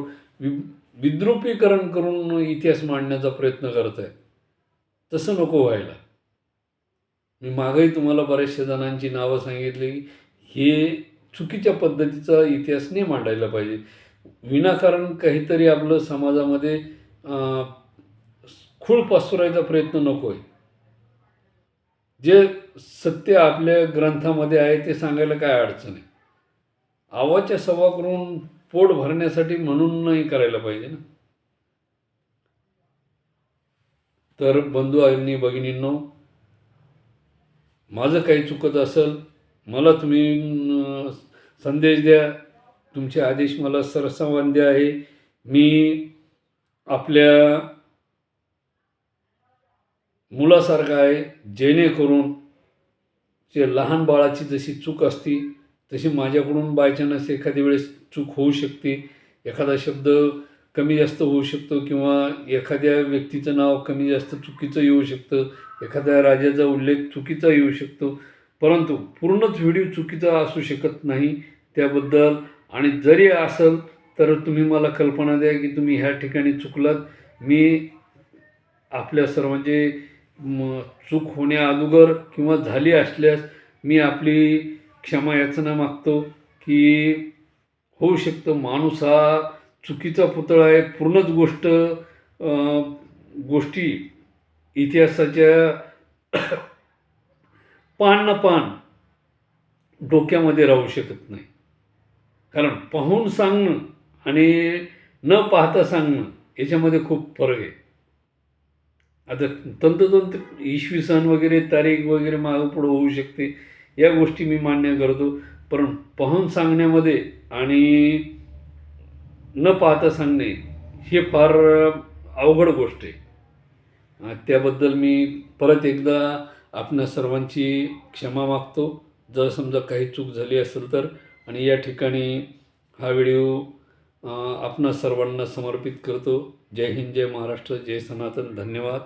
विद्रूपीकरण करून इतिहास मांडण्याचा प्रयत्न करत आहेत. तसं नको व्हायला. मी मागही तुम्हाला बऱ्याचशा जणांची नावं सांगितली की हे चुकीच्या पद्धतीचा इतिहास नाही मांडायला पाहिजे. विनाकारण काहीतरी आपलं समाजामध्ये खूळ पसरवायचा प्रयत्न नको आहे. जे सत्य आपल्या ग्रंथामध्ये आहे ते सांगायला काय अडचण आहे. आवाच्या सवा करून पोट भरण्यासाठी म्हणून नाही करायला पाहिजे ना. तर बंधू आणि भगिनींनो, माझं काही चुकत असेल मला तुम्ही संदेश द्या. तुमचे आदेश मला सरसंवाद्य आहे. मी आपल्या मुलासारखा आहे, जेणेकरून जे लहान बाळाची जशी चूक असती तशी माझ्याकडून बायचान्स एखाद्या वेळेस चूक होऊ शकते. एखादा शब्द कमी जास्त होऊ शकतो किंवा एखाद्या व्यक्तीचं नाव कमी जास्त चुकीचं येऊ शकतं, एखाद्या राजाचा उल्लेख चुकीचा येऊ शकतो. परंतु पूर्णच व्हिडिओ चुकीचा असू शकत नाही त्याबद्दल. आणि जरी असेल तर तुम्ही मला कल्पना द्या की तुम्ही ह्या ठिकाणी चुकलात. मी आपल्या सर्वांचे चूक होण्या अगोदर किंवा झाली असल्यास मी आपली क्षमा याचना मागतो की होऊ शकतं माणूस हा चुकीचा पुतळा आहे. पूर्णच गोष्टी इतिहासाच्या पान न पान डोक्यामध्ये राहू शकत नाही. कारण पाहून सांगणं आणि न पाहता सांगणं याच्यामध्ये खूप फरक आहे. आता तंतोतंत इसवी सन वगैरे तारीख वगैरे मागं पुढं होऊ शकते, या गोष्टी मी मान्य करतो. पण पाहून सांगण्यामध्ये आणि न पाहता सांगणे हे फार अवघड गोष्ट आहे. त्याबद्दल मी परत एकदा आपणा सर्वांची क्षमा मागतो जर समजा काही चूक झाली असेल तर. आणि या ठिकाणी हा व्हिडिओ आपणा सर्वांना समर्पित करतो. जय हिंद, जय महाराष्ट्र, जय सनातन. धन्यवाद.